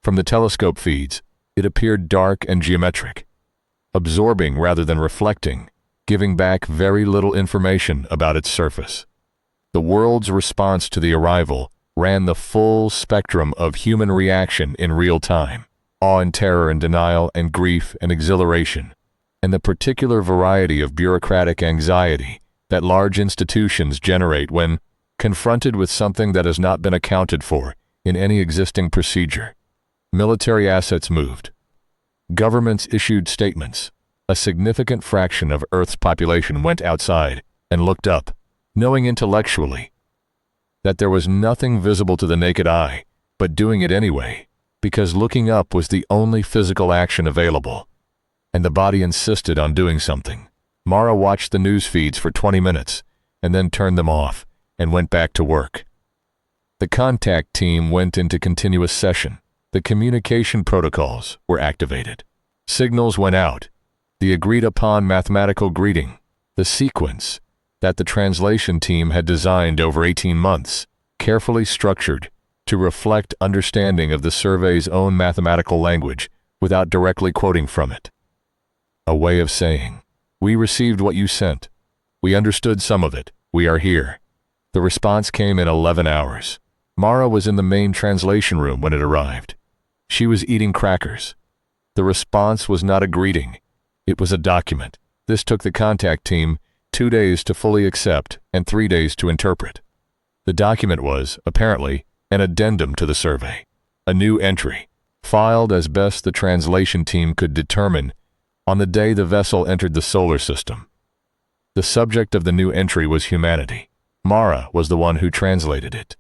From the telescope feeds, it appeared dark and geometric, absorbing rather than reflecting, giving back very little information about its surface. The world's response to the arrival ran the full spectrum of human reaction in real time, awe and terror and denial and grief and exhilaration, and the particular variety of bureaucratic anxiety that large institutions generate when confronted with something that has not been accounted for in any existing procedure. Military assets moved. Governments issued statements. A significant fraction of Earth's population went outside and looked up, knowing intellectually that there was nothing visible to the naked eye, but doing it anyway, because looking up was the only physical action available, and the body insisted on doing something. Mara watched the news feeds for 20 minutes and then turned them off and went back to work. The contact team went into continuous session. The communication protocols were activated. Signals went out. The agreed-upon mathematical greeting, the sequence that the translation team had designed over 18 months, carefully structured to reflect understanding of the survey's own mathematical language without directly quoting from it. A way of saying, "We received what you sent. We understood some of it. We are here." The response came in 11 hours. Mara was in the main translation room when it arrived. She was eating crackers. The response was not a greeting. It was a document. This took the contact team 2 days to fully accept and 3 days to interpret. The document was, apparently, an addendum to the survey, a new entry, filed as best the translation team could determine on the day the vessel entered the solar system. The subject of the new entry was humanity. Mara was the one who translated it.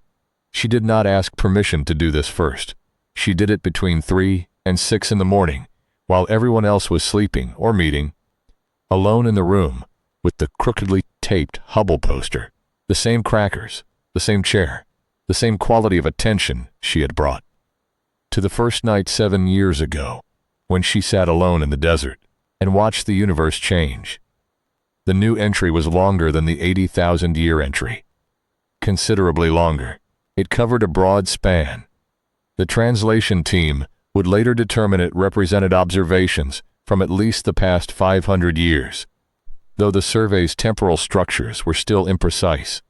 She did not ask permission to do this first. She did it between 3 and 6 in the morning, while everyone else was sleeping or meeting, alone in the room, with the crookedly taped Hubble poster, the same crackers, the same chair, the same quality of attention she had brought. to the first night 7 years ago, when she sat alone in the desert and watched the universe change. The new entry was longer than the 80,000-year entry. Considerably longer. It covered a broad span. The translation team would later determine it represented observations from at least the past 500 years, though the survey's temporal structures were still imprecise,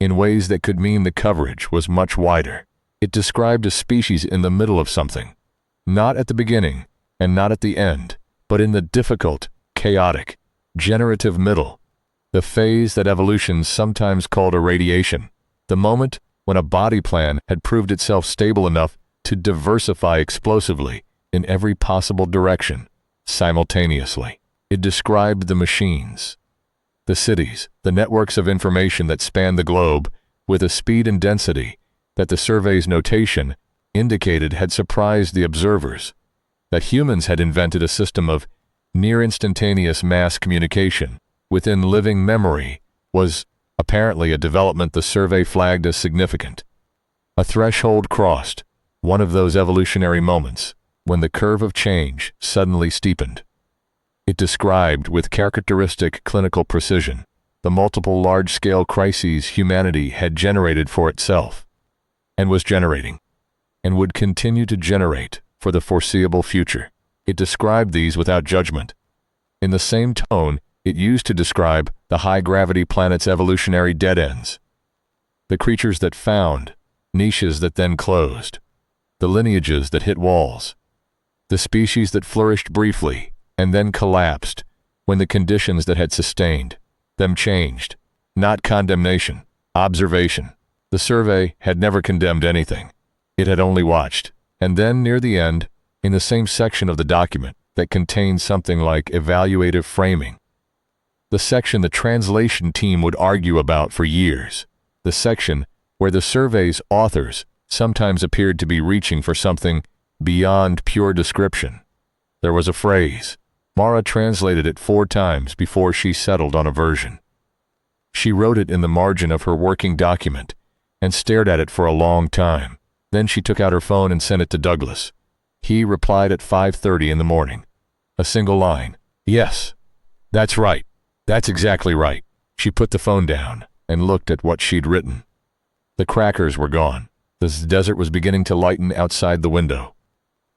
in ways that could mean the coverage was much wider. It described a species in the middle of something, not at the beginning and not at the end, but in the difficult, chaotic, generative middle, the phase that evolution sometimes called irradiation, the moment when a body plan had proved itself stable enough to diversify explosively in every possible direction, simultaneously. It described the machines, the cities, the networks of information that spanned the globe with a speed and density that the survey's notation indicated had surprised the observers. That humans had invented a system of near-instantaneous mass communication within living memory was apparently a development the survey flagged as significant. A threshold crossed, one of those evolutionary moments when the curve of change suddenly steepened. It described with characteristic clinical precision the multiple large-scale crises humanity had generated for itself, and was generating, and would continue to generate for the foreseeable future. It described these without judgment, in the same tone it used to describe the high-gravity planet's evolutionary dead ends, the creatures that found, niches that then closed, the lineages that hit walls, the species that flourished briefly and then collapsed when the conditions that had sustained them changed. Not condemnation, observation. The survey had never condemned anything. It had only watched. And then, near the end, in the same section of the document that contained something like evaluative framing, the section the translation team would argue about for years, the section where the survey's authors sometimes appeared to be reaching for something beyond pure description. There was a phrase. Mara translated it 4 times before she settled on a version. She wrote it in the margin of her working document and stared at it for a long time. Then she took out her phone and sent it to Douglas. He replied at 5:30 in the morning. A single line. Yes, that's right. That's exactly right. She put the phone down and looked at what she'd written. The crackers were gone. The desert was beginning to lighten outside the window.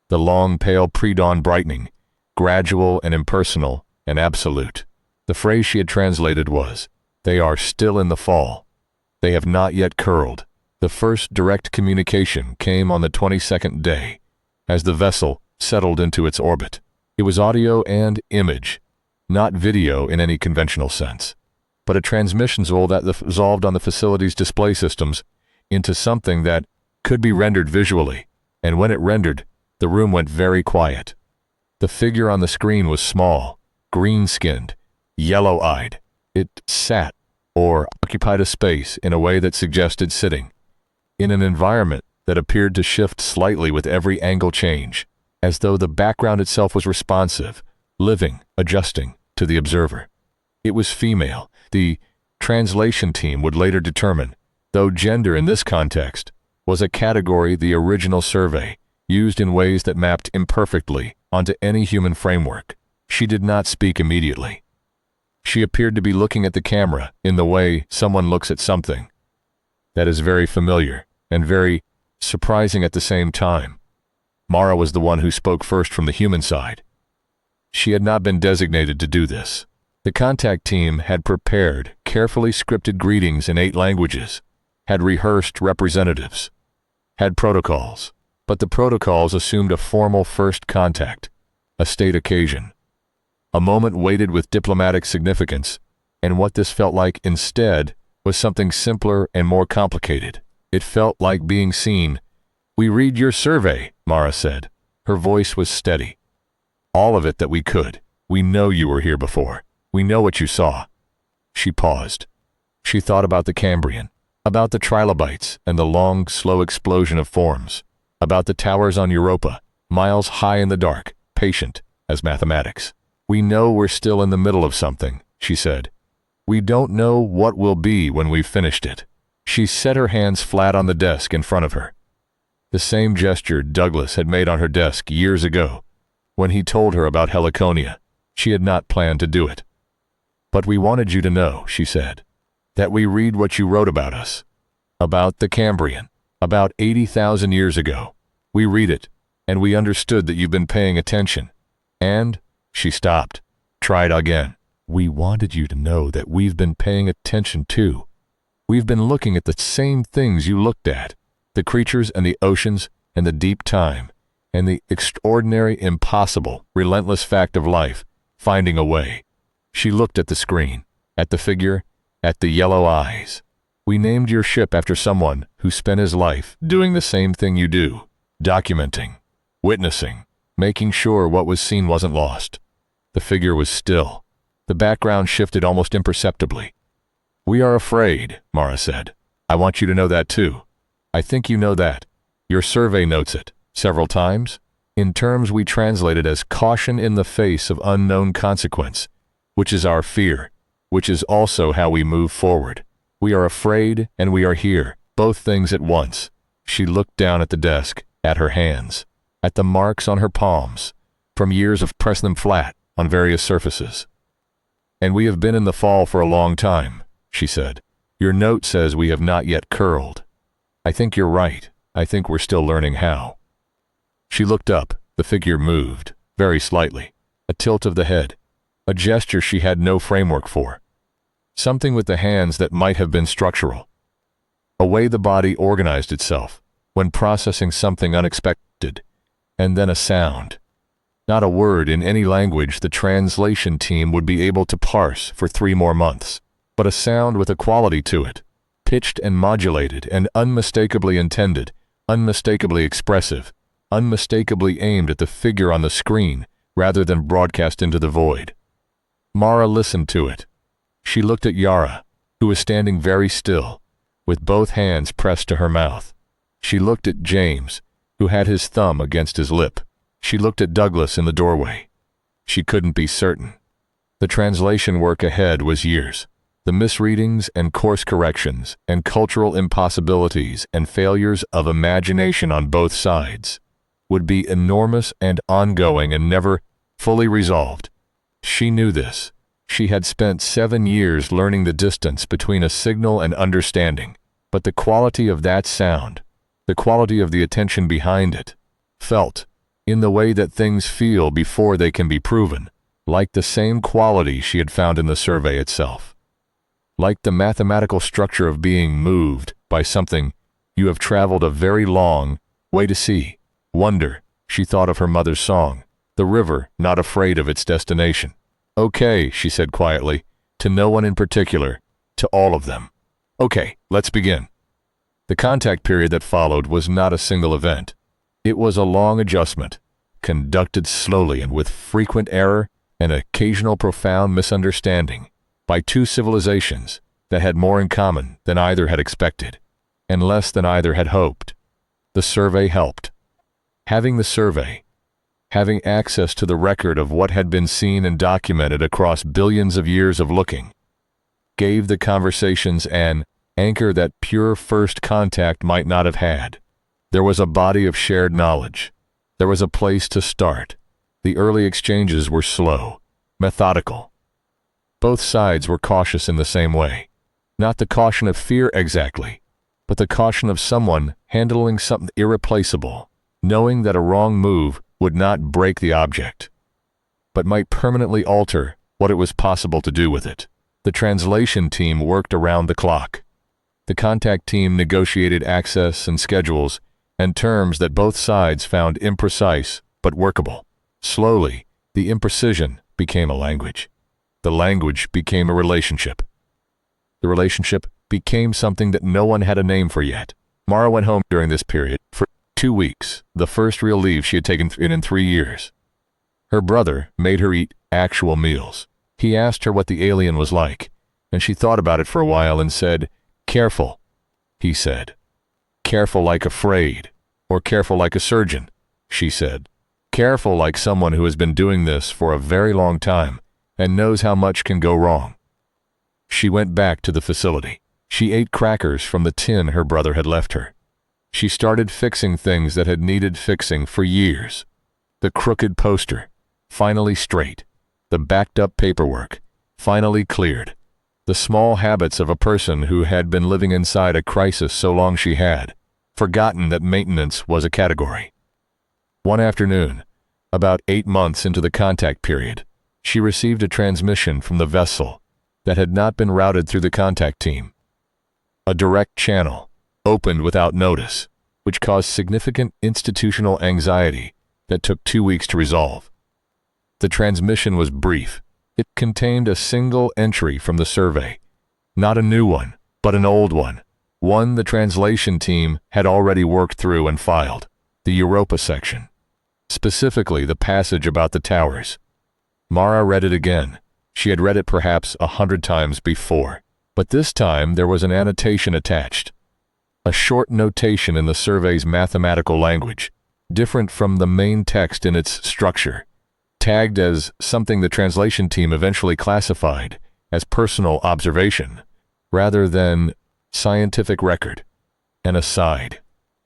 The long, pale pre-dawn brightening, gradual and impersonal and absolute. The phrase she had translated was, "They are still in the fall. They have not yet curled." The first direct communication came on the 22nd day, as the vessel settled into its orbit. It was audio and image, not video in any conventional sense, but a transmission signal that resolved on the facility's display systems into something that could be rendered visually, and when it rendered, the room went very quiet. The figure on the screen was small, green-skinned, yellow-eyed. It sat, or occupied a space in a way that suggested sitting, in an environment that appeared to shift slightly with every angle change, as though the background itself was responsive, living, adjusting to the observer. It was female. The translation team would later determine, though gender in this context was a category the original survey used in ways that mapped imperfectly onto any human framework. She did not speak immediately. She appeared to be looking at the camera in the way someone looks at something. That is very familiar and very surprising at the same time. Mara was the one who spoke first from the human side. She had not been designated to do this. The contact team had prepared carefully scripted greetings in 8 languages, had rehearsed representatives, had protocols, but the protocols assumed a formal first contact, a state occasion. A moment weighted with diplomatic significance, and what this felt like instead was something simpler and more complicated. It felt like being seen. "We read your survey," Mara said. Her voice was steady. "All of it that we could. We know you were here before. We know what you saw." She paused. She thought about the Cambrian, about the trilobites and the long, slow explosion of forms, about the towers on Europa, miles high in the dark, patient as mathematics. "We know we're still in the middle of something," she said. "We don't know what will be when we've finished it." She set her hands flat on the desk in front of her. The same gesture Douglas had made on her desk years ago, when he told her about Heliconia. She had not planned to do it. "But we wanted you to know," she said, "that we read what you wrote about us. About the Cambrian. About 80,000 years ago. We read it, and we understood that you've been paying attention. And," she stopped, tried again, "we wanted you to know that we've been paying attention too. We've been looking at the same things you looked at, the creatures and the oceans and the deep time, and the extraordinary, impossible, relentless fact of life, finding a way." She looked at the screen, at the figure, at the yellow eyes. "We named your ship after someone who spent his life doing the same thing you do, documenting, witnessing, making sure what was seen wasn't lost." The figure was still. The background shifted almost imperceptibly. "We are afraid," Mara said. "I want you to know that too. I think you know that. Your survey notes it, several times, in terms we translated as caution in the face of unknown consequence, which is our fear, which is also how we move forward. We are afraid and we are here, both things at once." She looked down at the desk, at her hands, at the marks on her palms, from years of pressing them flat on various surfaces. "And we have been in the fall for a long time," she said. "Your note says we have not yet curled. I think you're right. I think we're still learning how." She looked up. The figure moved, very slightly, a tilt of the head, a gesture she had no framework for. Something with the hands that might have been structural. A way the body organized itself when processing something unexpected, and then a sound. Not a word in any language the translation team would be able to parse for 3 more months, but a sound with a quality to it, pitched and modulated and unmistakably intended, unmistakably expressive, unmistakably aimed at the figure on the screen rather than broadcast into the void. Mara listened to it. She looked at Yara, who was standing very still, with both hands pressed to her mouth. She looked at James, who had his thumb against his lip. She looked at Douglas in the doorway. She couldn't be certain. The translation work ahead was years. The misreadings and course corrections and cultural impossibilities and failures of imagination on both sides would be enormous and ongoing and never fully resolved. She knew this. She had spent 7 years learning the distance between a signal and understanding, but the quality of that sound, the quality of the attention behind it, felt, in the way that things feel before they can be proven, like the same quality she had found in the survey itself. Like the mathematical structure of being moved by something you have traveled a very long way to see. Wonder, she thought of her mother's song, the river not afraid of its destination. "Okay," she said quietly, to no one in particular, to all of them. "Okay, let's begin." The contact period that followed was not a single event. It was a long adjustment, conducted slowly and with frequent error and occasional profound misunderstanding, by 2 civilizations that had more in common than either had expected, and less than either had hoped. The survey helped. Having the survey, having access to the record of what had been seen and documented across billions of years of looking, gave the conversations an anchor that pure first contact might not have had. There was a body of shared knowledge. There was a place to start. The early exchanges were slow, methodical. Both sides were cautious in the same way. Not the caution of fear exactly, but the caution of someone handling something irreplaceable, knowing that a wrong move would not break the object, but might permanently alter what it was possible to do with it. The translation team worked around the clock. The contact team negotiated access and schedules and terms that both sides found imprecise but workable. Slowly, the imprecision became a language. The language became a relationship. The relationship became something that no one had a name for yet. Mara went home during this period for 2 weeks, the first real leave she had taken in 3 years. Her brother made her eat actual meals. He asked her what the alien was like, and she thought about it for a while and said, "Careful," he said. "Careful like afraid, or careful like a surgeon," she said. "Careful like someone who has been doing this for a very long time and knows how much can go wrong." She went back to the facility. She ate crackers from the tin her brother had left her. She started fixing things that had needed fixing for years. The crooked poster, finally straight. The backed-up paperwork, finally cleared. The small habits of a person who had been living inside a crisis so long she had forgotten that maintenance was a category. One afternoon, about 8 months into the contact period, she received a transmission from the vessel that had not been routed through the contact team. A direct channel opened without notice, which caused significant institutional anxiety that took 2 weeks to resolve. The transmission was brief. It contained a single entry from the survey. Not a new one, but an old one. One the translation team had already worked through and filed. The Europa section. Specifically, the passage about the towers. Mara read it again. She had read it perhaps 100 times before, but this time there was an annotation attached. A short notation in the survey's mathematical language, different from the main text in its structure, tagged as something the translation team eventually classified as personal observation, rather than scientific record. An aside.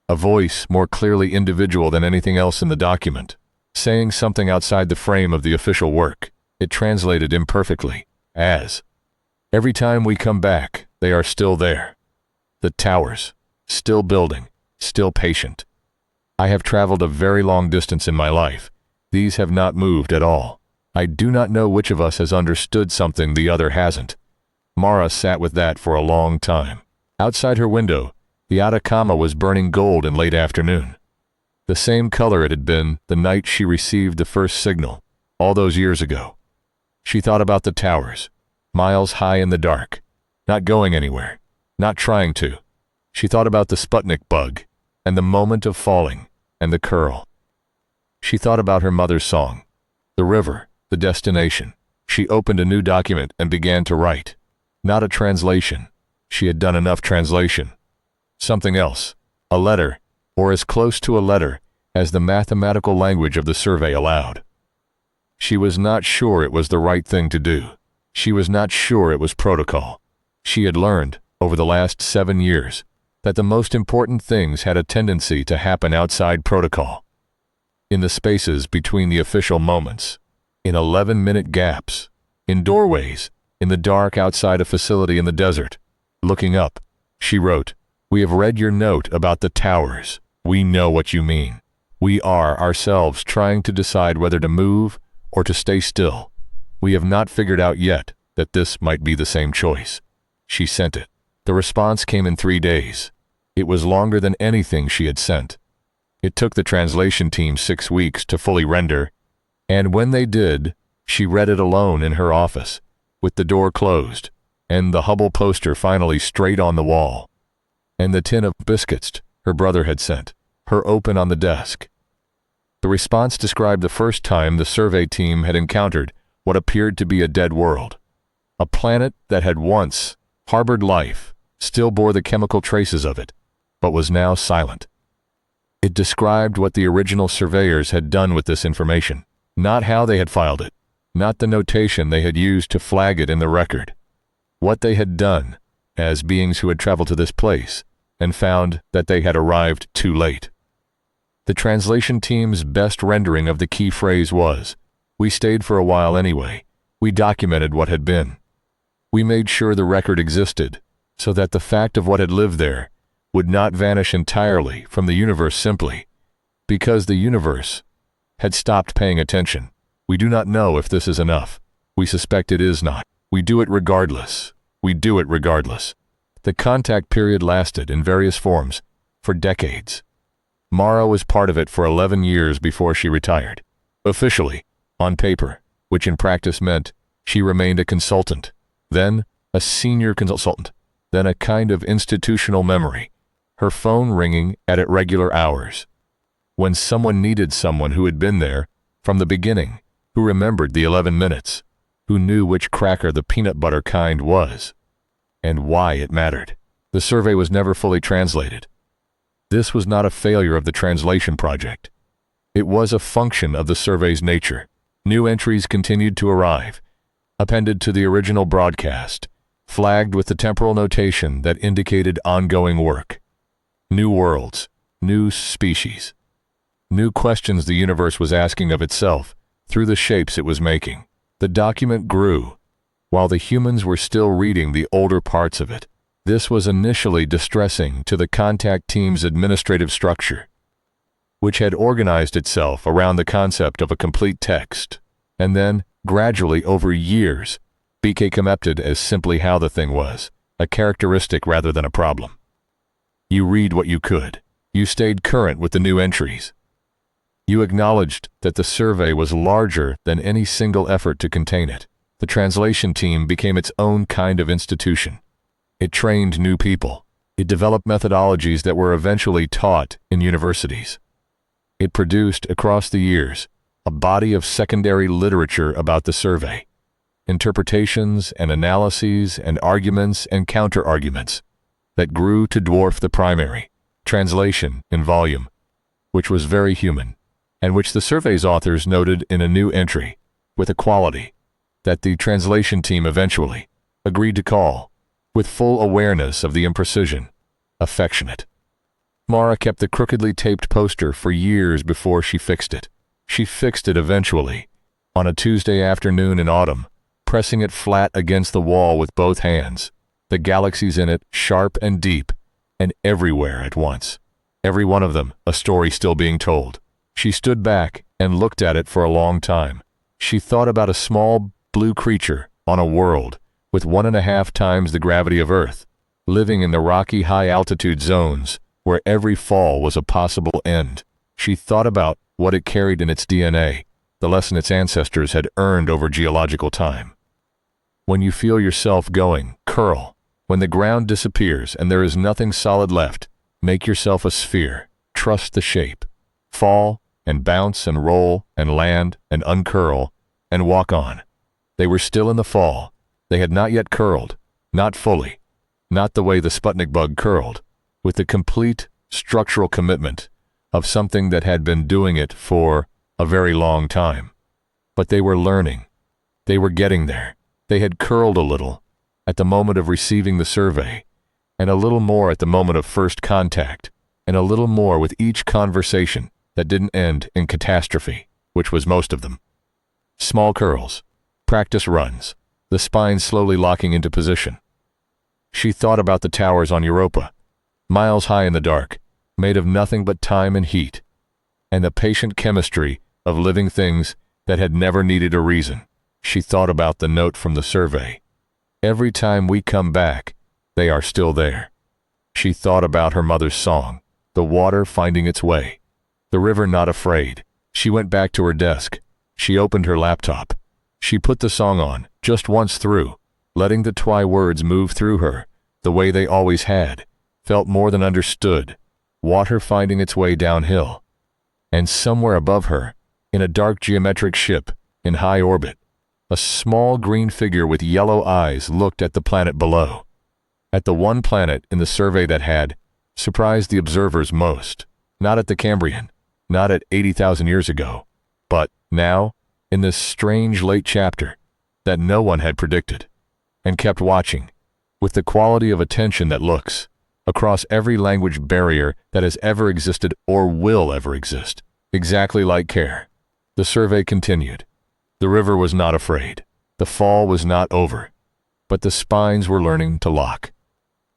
A voice more clearly individual than anything else in the document, saying something outside the frame of the official work. It translated imperfectly as, "Every time we come back, they are still there. The towers, still building, still patient. I have traveled a very long distance in my life. These have not moved at all. I do not know which of us has understood something the other hasn't." Mara sat with that for a long time. Outside her window, the Atacama was burning gold in late afternoon. The same color it had been the night she received the first signal, all those years ago. She thought about the towers, miles high in the dark, not going anywhere, not trying to. She thought about the Sputnik bug, and the moment of falling, and the curl. She thought about her mother's song, the river, the destination. She opened a new document and began to write. Not a translation. She had done enough translation. Something else. A letter, or as close to a letter as the mathematical language of the survey allowed. She was not sure it was the right thing to do. She was not sure it was protocol. She had learned, over the last 7 years, that the most important things had a tendency to happen outside protocol. In the spaces between the official moments, in 11-minute gaps, in doorways, in the dark outside a facility in the desert. Looking up, she wrote, "We have read your note about the towers. We know what you mean. We are ourselves trying to decide whether to move or to stay still. We have not figured out yet that this might be the same choice." She sent it. The response came in 3 days. It was longer than anything she had sent. It took the translation team 6 weeks to fully render, and when they did, she read it alone in her office, with the door closed, and the Hubble poster finally straight on the wall, and the tin of biscuits her brother had sent, her open on the desk. The response described the first time the survey team had encountered what appeared to be a dead world. A planet that had once harbored life, still bore the chemical traces of it, but was now silent. It described what the original surveyors had done with this information, not how they had filed it, not the notation they had used to flag it in the record. What they had done, as beings who had traveled to this place, and found that they had arrived too late. The translation team's best rendering of the key phrase was, "We stayed for a while anyway. We documented what had been. We made sure the record existed, so that the fact of what had lived there would not vanish entirely from the universe simply because the universe had stopped paying attention. We do not know if this is enough. We suspect it is not. We do it regardless. We do it regardless." The contact period lasted in various forms for decades. Mara was part of it for 11 years before she retired. Officially, on paper, which in practice meant she remained a consultant, then a senior consultant, then a kind of institutional memory, her phone ringing at irregular hours. When someone needed someone who had been there from the beginning, who remembered the 11 minutes, who knew which cracker the peanut butter kind was, and why it mattered. The survey was never fully translated. This was not a failure of the translation project. It was a function of the survey's nature. New entries continued to arrive, appended to the original broadcast, flagged with the temporal notation that indicated ongoing work. New worlds, new species. New questions the universe was asking of itself through the shapes it was making. The document grew, while the humans were still reading the older parts of it. This was initially distressing to the contact team's administrative structure, which had organized itself around the concept of a complete text, and then, gradually over years, became accepted as simply how the thing was, a characteristic rather than a problem. You read what you could. You stayed current with the new entries. You acknowledged that the survey was larger than any single effort to contain it. The translation team became its own kind of institution. It trained new people. It developed methodologies that were eventually taught in universities. It produced, across the years, a body of secondary literature about the survey. Interpretations and analyses and arguments and counter-arguments that grew to dwarf the primary translation in volume, which was very human, and which the survey's authors noted in a new entry with a quality that the translation team eventually agreed to call, with full awareness of the imprecision, affectionate. Mara kept the crookedly taped poster for years before she fixed it. She fixed it eventually, on a Tuesday afternoon in autumn, pressing it flat against the wall with both hands, the galaxies in it sharp and deep, and everywhere at once. Every one of them a story still being told. She stood back and looked at it for a long time. She thought about a small blue creature on a world with 1.5 times the gravity of Earth, living in the rocky high-altitude zones where every fall was a possible end. She thought about what it carried in its DNA, the lesson its ancestors had earned over geological time. When you feel yourself going, curl. When the ground disappears and there is nothing solid left, make yourself a sphere. Trust the shape. Fall and bounce and roll and land and uncurl and walk on. They were still in the fall. They had not yet curled, not fully, not the way the Sputnik bug curled, with the complete structural commitment of something that had been doing it for a very long time. But they were learning. They were getting there. They had curled a little at the moment of receiving the survey, and a little more at the moment of first contact, and a little more with each conversation that didn't end in catastrophe, which was most of them. Small curls, practice runs, the spine slowly locking into position. She thought about the towers on Europa, miles high in the dark, made of nothing but time and heat, and the patient chemistry of living things that had never needed a reason. She thought about the note from the survey. Every time we come back, they are still there. She thought about her mother's song, the water finding its way, the river not afraid. She went back to her desk. She opened her laptop. She put the song on, just once through, letting the twi words move through her, the way they always had, felt more than understood, water finding its way downhill. And somewhere above her, in a dark geometric ship, in high orbit, a small green figure with yellow eyes looked at the planet below, at the one planet in the survey that had surprised the observers most, not at the Cambrian, not at 80,000 years ago, but now, in this strange late chapter that no one had predicted, and kept watching, with the quality of attention that looks, across every language barrier that has ever existed or will ever exist, exactly like care. The survey continued. The river was not afraid. The fall was not over. But the spines were learning to lock.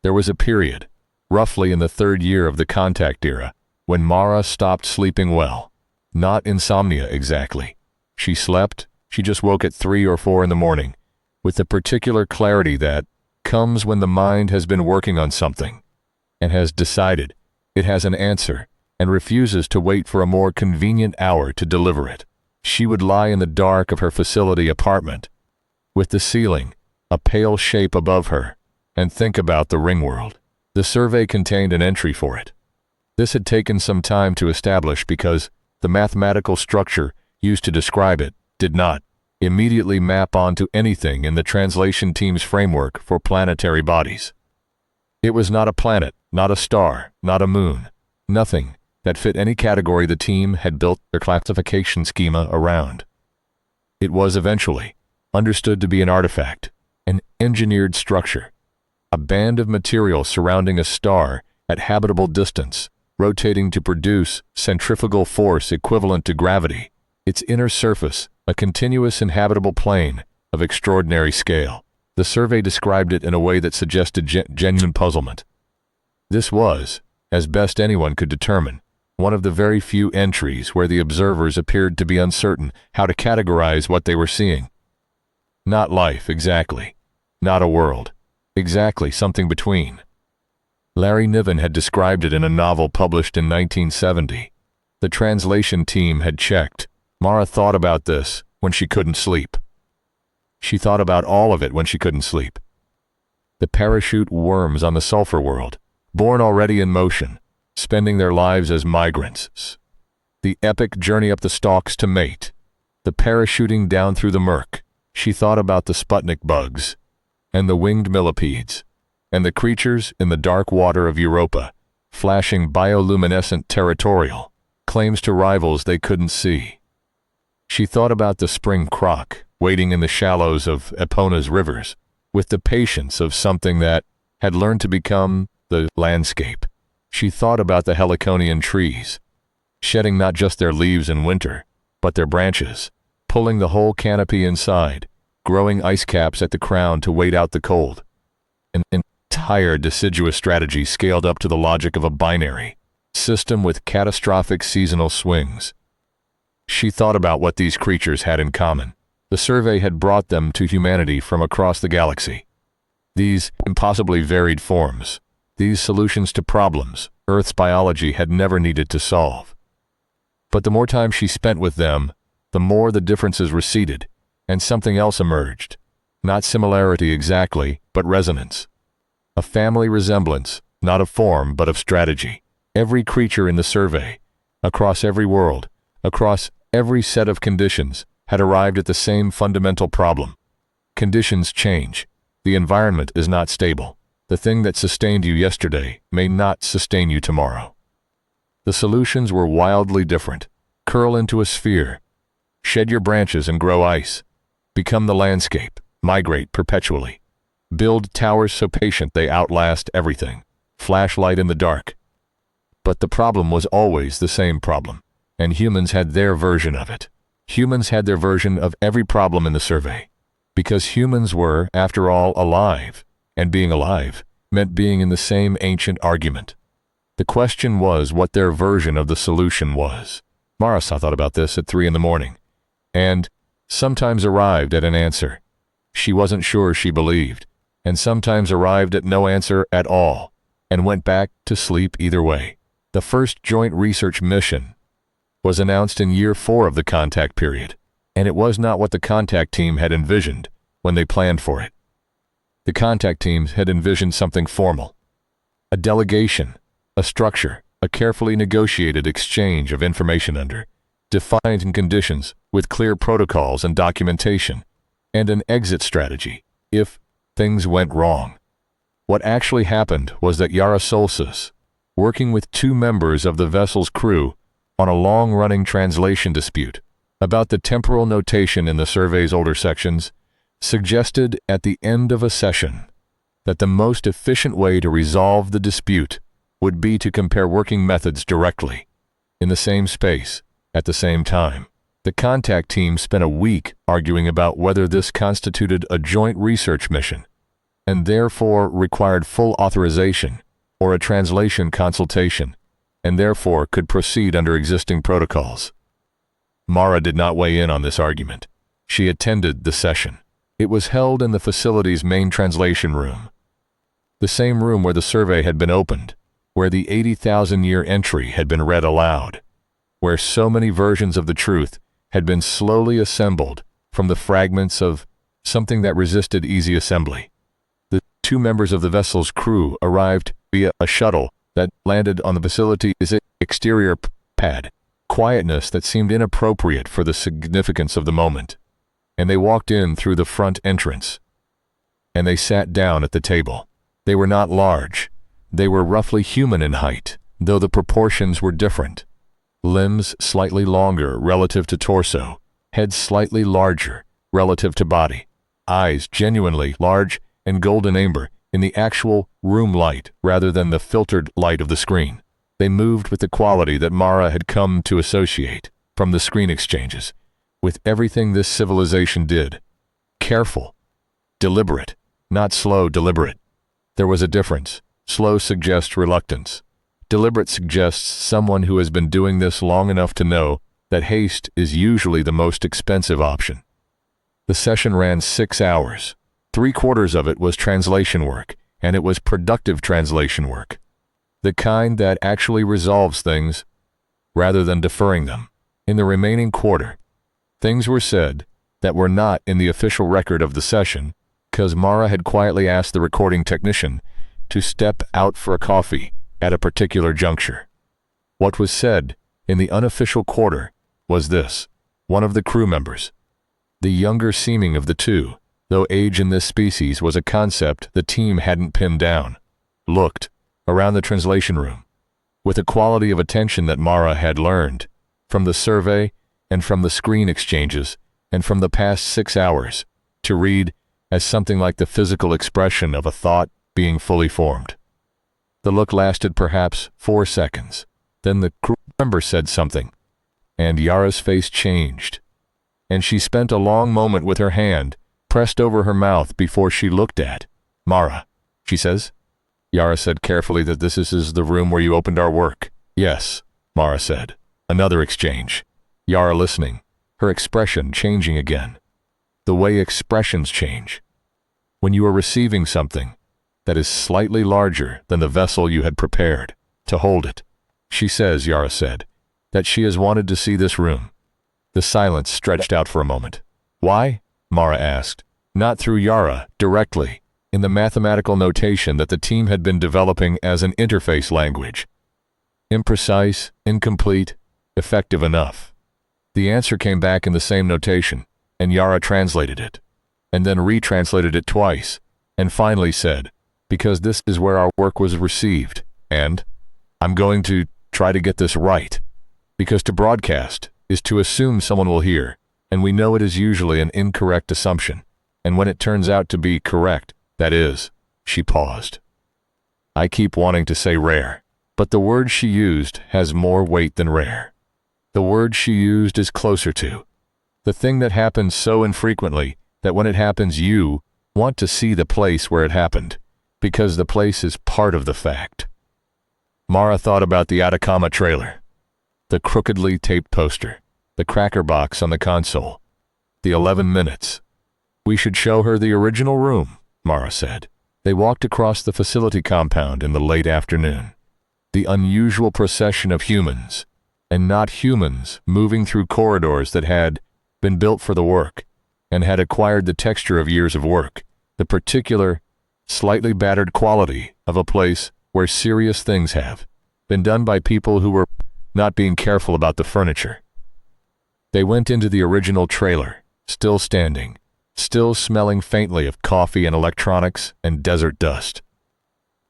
There was a period, roughly in the 3rd year of the contact era, when Mara stopped sleeping well. Not insomnia exactly. She slept, she just woke at 3 or 4 in the morning, with the particular clarity that comes when the mind has been working on something, and has decided it has an answer, and refuses to wait for a more convenient hour to deliver it. She would lie in the dark of her facility apartment, with the ceiling, a pale shape above her, and think about the ring world. The survey contained an entry for it. This had taken some time to establish because the mathematical structure used to describe it did not immediately map onto anything in the translation team's framework for planetary bodies. It was not a planet, not a star, not a moon, nothing that fit any category the team had built their classification schema around. It was eventually understood to be an artifact, an engineered structure, a band of material surrounding a star at habitable distance, rotating to produce centrifugal force equivalent to gravity, its inner surface a continuous inhabitable plane of extraordinary scale. The survey described it in a way that suggested genuine puzzlement. This was, as best anyone could determine, one of the very few entries where the observers appeared to be uncertain how to categorize what they were seeing. Not life, exactly. Not a world. Exactly something between. Larry Niven had described it in a novel published in 1970. The translation team had checked. Mara thought about this when she couldn't sleep. She thought about all of it when she couldn't sleep. The parachute worms on the sulfur world, born already in motion, spending their lives as migrants. The epic journey up the stalks to mate. The parachuting down through the murk. She thought about the Sputnik bugs, and the winged millipedes, and the creatures in the dark water of Europa, flashing bioluminescent territorial claims to rivals they couldn't see. She thought about the spring croc, waiting in the shallows of Epona's rivers, with the patience of something that had learned to become the landscape. She thought about the heliconian trees, shedding not just their leaves in winter, but their branches, pulling the whole canopy inside, growing ice caps at the crown to wait out the cold. An entire deciduous strategy scaled up to the logic of a binary system with catastrophic seasonal swings. She thought about what these creatures had in common. The survey had brought them to humanity from across the galaxy. These impossibly varied forms, these solutions to problems Earth's biology had never needed to solve. But the more time she spent with them, the more the differences receded, and something else emerged. Not similarity exactly, but resonance. A family resemblance, not of form, but of strategy. Every creature in the survey, across every world, across every set of conditions, had arrived at the same fundamental problem. Conditions change. The environment is not stable. The thing that sustained you yesterday may not sustain you tomorrow. The solutions were wildly different. Curl into a sphere. Shed your branches and grow ice. Become the landscape. Migrate perpetually. Build towers so patient they outlast everything. Flashlight in the dark. But the problem was always the same problem, and humans had their version of it. Humans had their version of every problem in the survey. Because humans were, after all, alive, and being alive meant being in the same ancient argument. The question was what their version of the solution was. Marisa thought about this at 3 a.m, and sometimes arrived at an answer she wasn't sure she believed, and sometimes arrived at no answer at all, and went back to sleep either way. The first joint research mission was announced in year 4 of the contact period, and it was not what the contact team had envisioned when they planned for it. The contact teams had envisioned something formal. A delegation, a structure, a carefully negotiated exchange of information under defined conditions with clear protocols and documentation, and an exit strategy if things went wrong. What actually happened was that Yara Solsis, working with 2 members of the vessel's crew on a long-running translation dispute about the temporal notation in the survey's older sections, suggested at the end of a session that the most efficient way to resolve the dispute would be to compare working methods directly, in the same space, at the same time. The contact team spent a week arguing about whether this constituted a joint research mission, and therefore required full authorization, or a translation consultation, and therefore could proceed under existing protocols. Mara did not weigh in on this argument. She attended the session. It was held in the facility's main translation room, the same room where the survey had been opened, where the 80,000-year entry had been read aloud, where so many versions of the truth had been slowly assembled from the fragments of something that resisted easy assembly. The 2 members of the vessel's crew arrived via a shuttle that landed on the facility's exterior pad, quietness that seemed inappropriate for the significance of the moment, and they walked in through the front entrance, and they sat down at the table. They were not large. They were roughly human in height, though the proportions were different. Limbs slightly longer relative to torso, head slightly larger relative to body, eyes genuinely large and golden amber in the actual room light rather than the filtered light of the screen. They moved with the quality that Mara had come to associate from the screen exchanges, with everything this civilization did. Careful, deliberate, not slow, deliberate. There was a difference. Slow suggests reluctance. Deliberate suggests someone who has been doing this long enough to know that haste is usually the most expensive option. The session ran 6 hours. 3/4 of it was translation work, and it was productive translation work. The kind that actually resolves things rather than deferring them. In the remaining quarter, things were said that were not in the official record of the session, because Mara had quietly asked the recording technician to step out for a coffee at a particular juncture. What was said in the unofficial quarter was this: one of the crew members, the younger seeming of the two, though age in this species was a concept the team hadn't pinned down, looked around the translation room with a quality of attention that Mara had learned from the survey and from the screen exchanges and from the past 6 hours to read as something like the physical expression of a thought being fully formed. The look lasted perhaps 4 seconds. Then the crew member said something, and Yara's face changed, and she spent a long moment with her hand pressed over her mouth before she looked at Mara. She says, Yara said carefully that this is the room where you opened our work. Yes, Mara said. Another exchange. Yara listening, her expression changing again. The way expressions change. When you are receiving something that is slightly larger than the vessel you had prepared to hold it. She says, Yara said, that she has wanted to see this room. The silence stretched out for a moment. Why? Mara asked. Not through Yara, directly, in the mathematical notation that the team had been developing as an interface language. Imprecise, incomplete, effective enough. The answer came back in the same notation, and Yara translated it, and then retranslated it twice, and finally said, because this is where our work was received, and I'm going to try to get this right, because to broadcast is to assume someone will hear, and we know it is usually an incorrect assumption, and when it turns out to be correct, that is, she paused. I keep wanting to say rare, but the word she used has more weight than rare. The word she used is closer to the thing that happens so infrequently that when it happens you want to see the place where it happened, because the place is part of the fact. Mara thought about the Atacama trailer, the crookedly taped poster, the cracker box on the console, the 11 minutes. We should show her the original room, Mara said. They walked across the facility compound in the late afternoon. The unusual procession of humans, and not humans, moving through corridors that had been built for the work, and had acquired the texture of years of work, the particular, slightly battered quality of a place where serious things have been done by people who were not being careful about the furniture. They went into the original trailer, still standing, still smelling faintly of coffee and electronics and desert dust.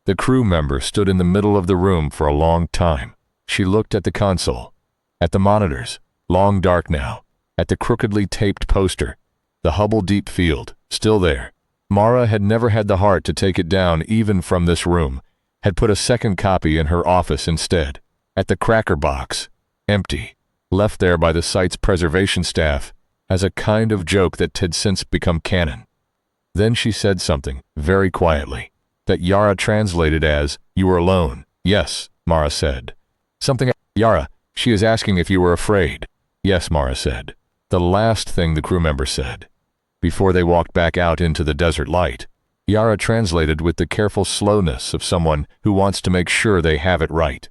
The crew member stood in the middle of the room for a long time. She looked at the console, at the monitors, long dark now, at the crookedly taped poster, the Hubble Deep Field, still there. Mara had never had the heart to take it down even from this room, had put a second copy in her office instead, at the cracker box, empty, left there by the site's preservation staff as a kind of joke that had since become canon. Then she said something, very quietly, that Yara translated as, "You were alone." "Yes," Mara said. Something, "Yara, she is asking if you were afraid." "Yes," Mara said. The last thing the crew member said, before they walked back out into the desert light, Yara translated with the careful slowness of someone who wants to make sure they have it right.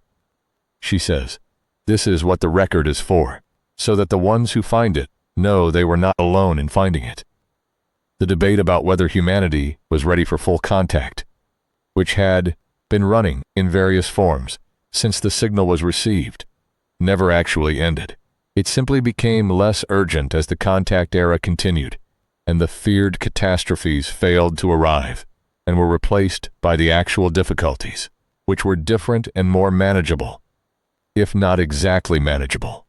She says, "This is what the record is for, so that the ones who find it know they were not alone in finding it." The debate about whether humanity was ready for full contact, which had been running in various forms since the signal was received, never actually ended. It simply became less urgent as the contact era continued, and the feared catastrophes failed to arrive, and were replaced by the actual difficulties, which were different and more manageable, if not exactly manageable.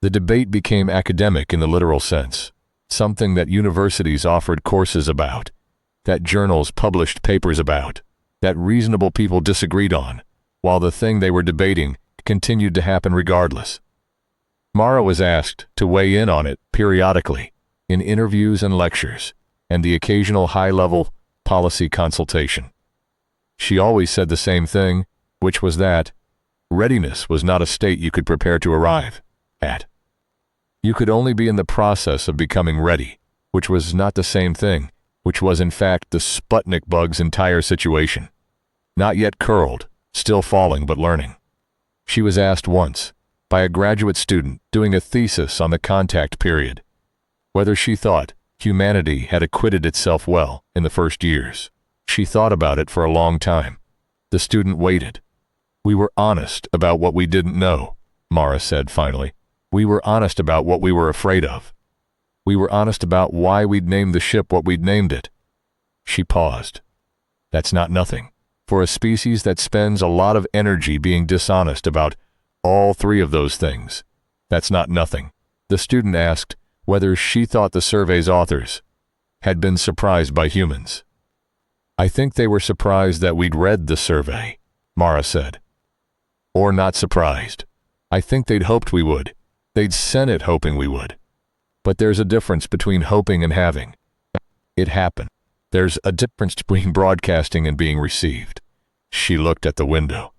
The debate became academic in the literal sense, something that universities offered courses about, that journals published papers about, that reasonable people disagreed on, while the thing they were debating continued to happen regardless. Mara was asked to weigh in on it periodically, in interviews and lectures, and the occasional high-level policy consultation. She always said the same thing, which was that readiness was not a state you could prepare to arrive at. You could only be in the process of becoming ready, which was not the same thing, which was in fact the Sputnik bug's entire situation. Not yet curled, still falling but learning. She was asked once, by a graduate student doing a thesis on the contact period, whether she thought humanity had acquitted itself well in the first years. She thought about it for a long time. The student waited. "We were honest about what we didn't know," Mara said finally. "We were honest about what we were afraid of. We were honest about why we'd named the ship what we'd named it." She paused. That's not nothing. For a species that spends a lot of energy being dishonest about all three of those things, that's not nothing. The student asked whether she thought the survey's authors had been surprised by humans. "I think they were surprised that we'd read the survey," Mara said. "Or not surprised. I think they'd hoped we would. They'd sent it hoping we would. But there's a difference between hoping and having. It happened. There's a difference between broadcasting and being received." She looked at the window.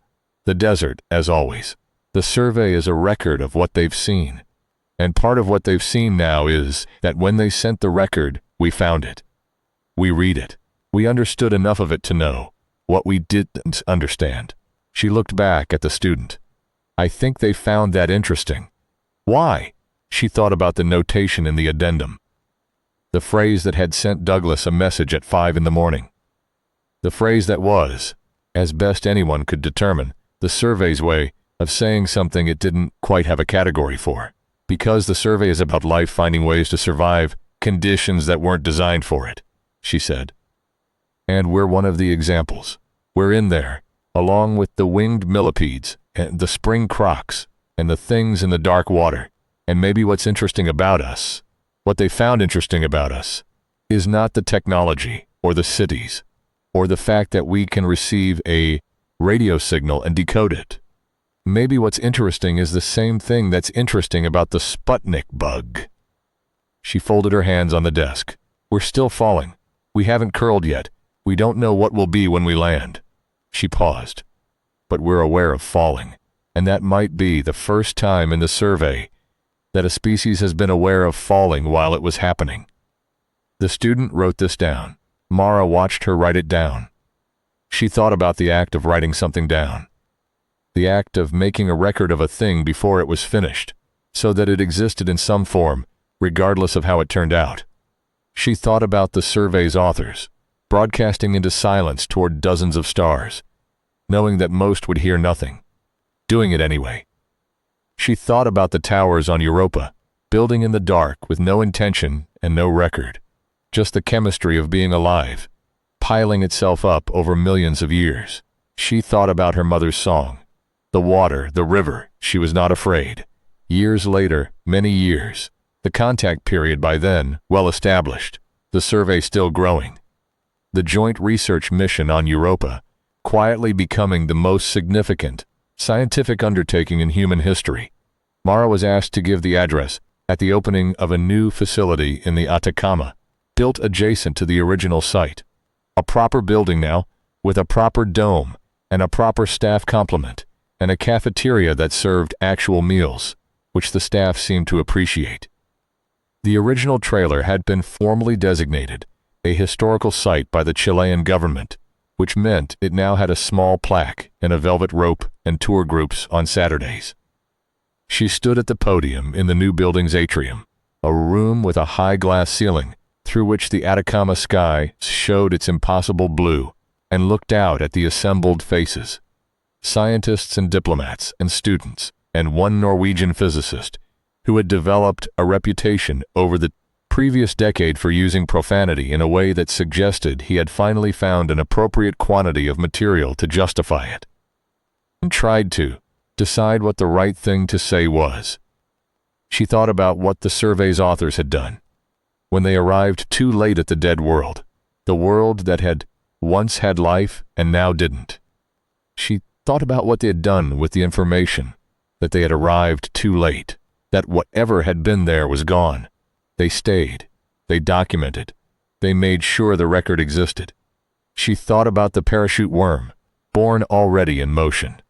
The desert, as always. The survey is a record of what they've seen. And part of what they've seen now is that when they sent the record, we found it. We read it. We understood enough of it to know what we didn't understand. She looked back at the student. "I think they found that interesting." "Why?" She thought about the notation in the addendum. The phrase that had sent Douglas a message at 5 in the morning. The phrase that was, as best anyone could determine, the survey's way of saying something it didn't quite have a category for. Because the survey is about life finding ways to survive conditions that weren't designed for it, she said. And we're one of the examples. We're in there, along with the winged millipedes, and the spring crocs, and the things in the dark water. And maybe what's interesting about us, what they found interesting about us, is not the technology, or the cities, or the fact that we can receive a radio signal and decode it. Maybe what's interesting is the same thing that's interesting about the Sputnik bug. She folded her hands on the desk. We're still falling. We haven't curled yet. We don't know what we'll be when we land. She paused. But we're aware of falling, and that might be the first time in the survey that a species has been aware of falling while it was happening. The student wrote this down. Mara watched her write it down. She thought about the act of writing something down. The act of making a record of a thing before it was finished, so that it existed in some form, regardless of how it turned out. She thought about the survey's authors, broadcasting into silence toward dozens of stars, knowing that most would hear nothing, doing it anyway. She thought about the towers on Europa, building in the dark with no intention and no record, just the chemistry of being alive, piling itself up over millions of years. She thought about her mother's song. The water, the river, she was not afraid. Years later, many years, the contact period by then well established, the survey still growing. The joint research mission on Europa, quietly becoming the most significant scientific undertaking in human history. Mara was asked to give the address at the opening of a new facility in the Atacama, built adjacent to the original site. A proper building now, with a proper dome and a proper staff complement, and a cafeteria that served actual meals, which the staff seemed to appreciate. The original trailer had been formally designated a historical site by the Chilean government, which meant it now had a small plaque and a velvet rope and tour groups on Saturdays. She stood at the podium in the new building's atrium, a room with a high glass ceiling through which the Atacama sky showed its impossible blue, and looked out at the assembled faces. Scientists and diplomats and students, and one Norwegian physicist who had developed a reputation over the previous decade for using profanity in a way that suggested he had finally found an appropriate quantity of material to justify it, and tried to decide what the right thing to say was. She thought about what the survey's authors had done when they arrived too late at the dead world, the world that had once had life and now didn't. She thought about what they had done with the information, that they had arrived too late, that whatever had been there was gone. They stayed. They documented. They made sure the record existed. She thought about the parachute worm, born already in motion.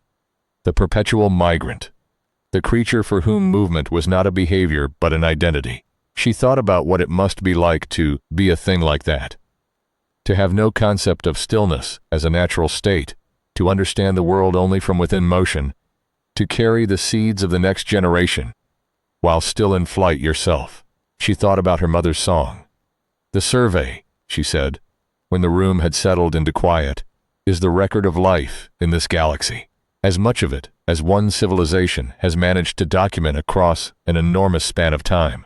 The perpetual migrant. The creature for whom movement was not a behavior but an identity. She thought about what it must be like to be a thing like that. To have no concept of stillness as a natural state, to understand the world only from within motion, to carry the seeds of the next generation, while still in flight yourself. She thought about her mother's song. The survey, she said, when the room had settled into quiet, is the record of life in this galaxy. As much of it as one civilization has managed to document across an enormous span of time.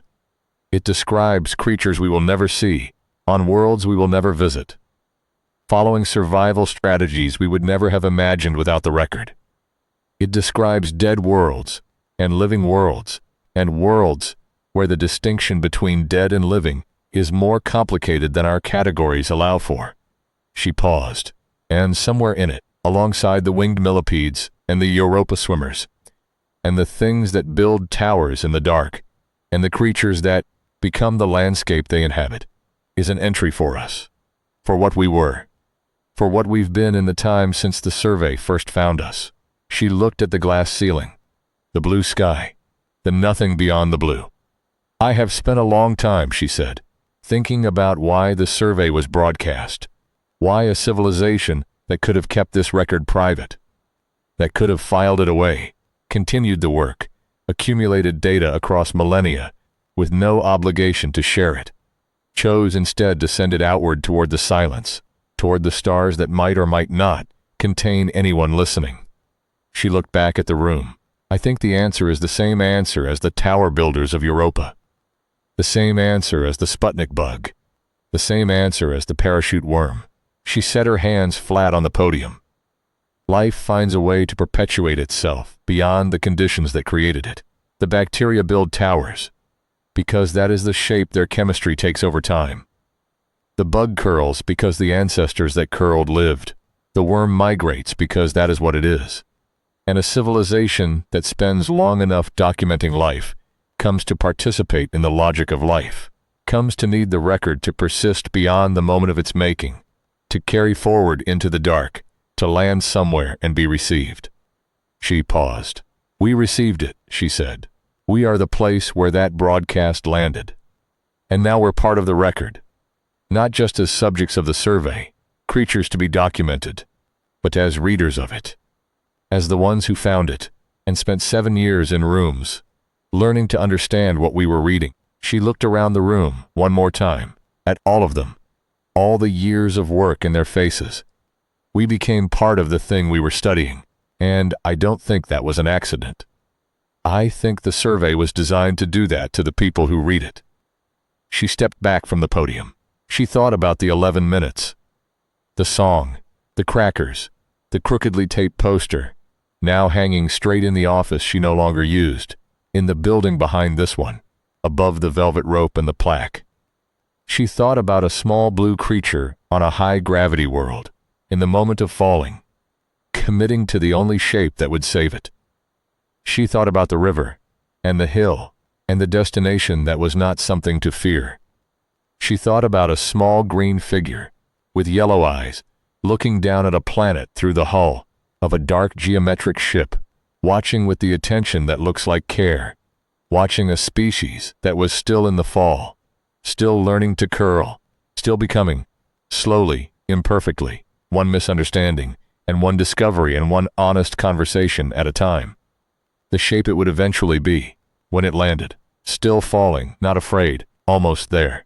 It describes creatures we will never see, on worlds we will never visit, following survival strategies we would never have imagined without the record. It describes dead worlds, and living worlds, and worlds where the distinction between dead and living is more complicated than our categories allow for. She paused, and somewhere in it, alongside the winged millipedes and the Europa swimmers, and the things that build towers in the dark, and the creatures that become the landscape they inhabit, is an entry for us, for what we were, for what we've been in the time since the survey first found us. She looked at the glass ceiling, the blue sky, the nothing beyond the blue. I have spent a long time, she said, thinking about why the survey was broadcast, why a civilization that could have kept this record private, that could have filed it away, continued the work, accumulated data across millennia with no obligation to share it, chose instead to send it outward toward the silence, toward the stars that might or might not contain anyone listening. She looked back at the room. I think the answer is the same answer as the tower builders of Europa, the same answer as the Sputnik bug, the same answer as the parachute worm. She set her hands flat on the podium. Life finds a way to perpetuate itself beyond the conditions that created it. The bacteria build towers, because that is the shape their chemistry takes over time. The bug curls because the ancestors that curled lived. The worm migrates because that is what it is. And a civilization that spends long enough documenting life comes to participate in the logic of life, comes to need the record to persist beyond the moment of its making, to carry forward into the dark, to land somewhere and be received. She paused. We received it, she said. We are the place where that broadcast landed. And now we're part of the record, not just as subjects of the survey, creatures to be documented, but as readers of it, as the ones who found it and spent 7 years in rooms, learning to understand what we were reading. She looked around the room one more time, at all of them, all the years of work in their faces. We became part of the thing we were studying, and I don't think that was an accident. I think the survey was designed to do that to the people who read it. She stepped back from the podium. She thought about the 11 minutes, the song, the crackers, the crookedly taped poster, now hanging straight in the office she no longer used, in the building behind this one, above the velvet rope and the plaque. She thought about a small blue creature on a high-gravity world, in the moment of falling, committing to the only shape that would save it. She thought about the river, and the hill, and the destination that was not something to fear. She thought about a small green figure, with yellow eyes, looking down at a planet through the hull of a dark geometric ship, watching with the attention that looks like care, watching a species that was still in the fall, still learning to curl, still becoming, slowly, imperfectly, one misunderstanding, and one discovery and one honest conversation at a time. The shape it would eventually be, when it landed, still falling, not afraid, almost there.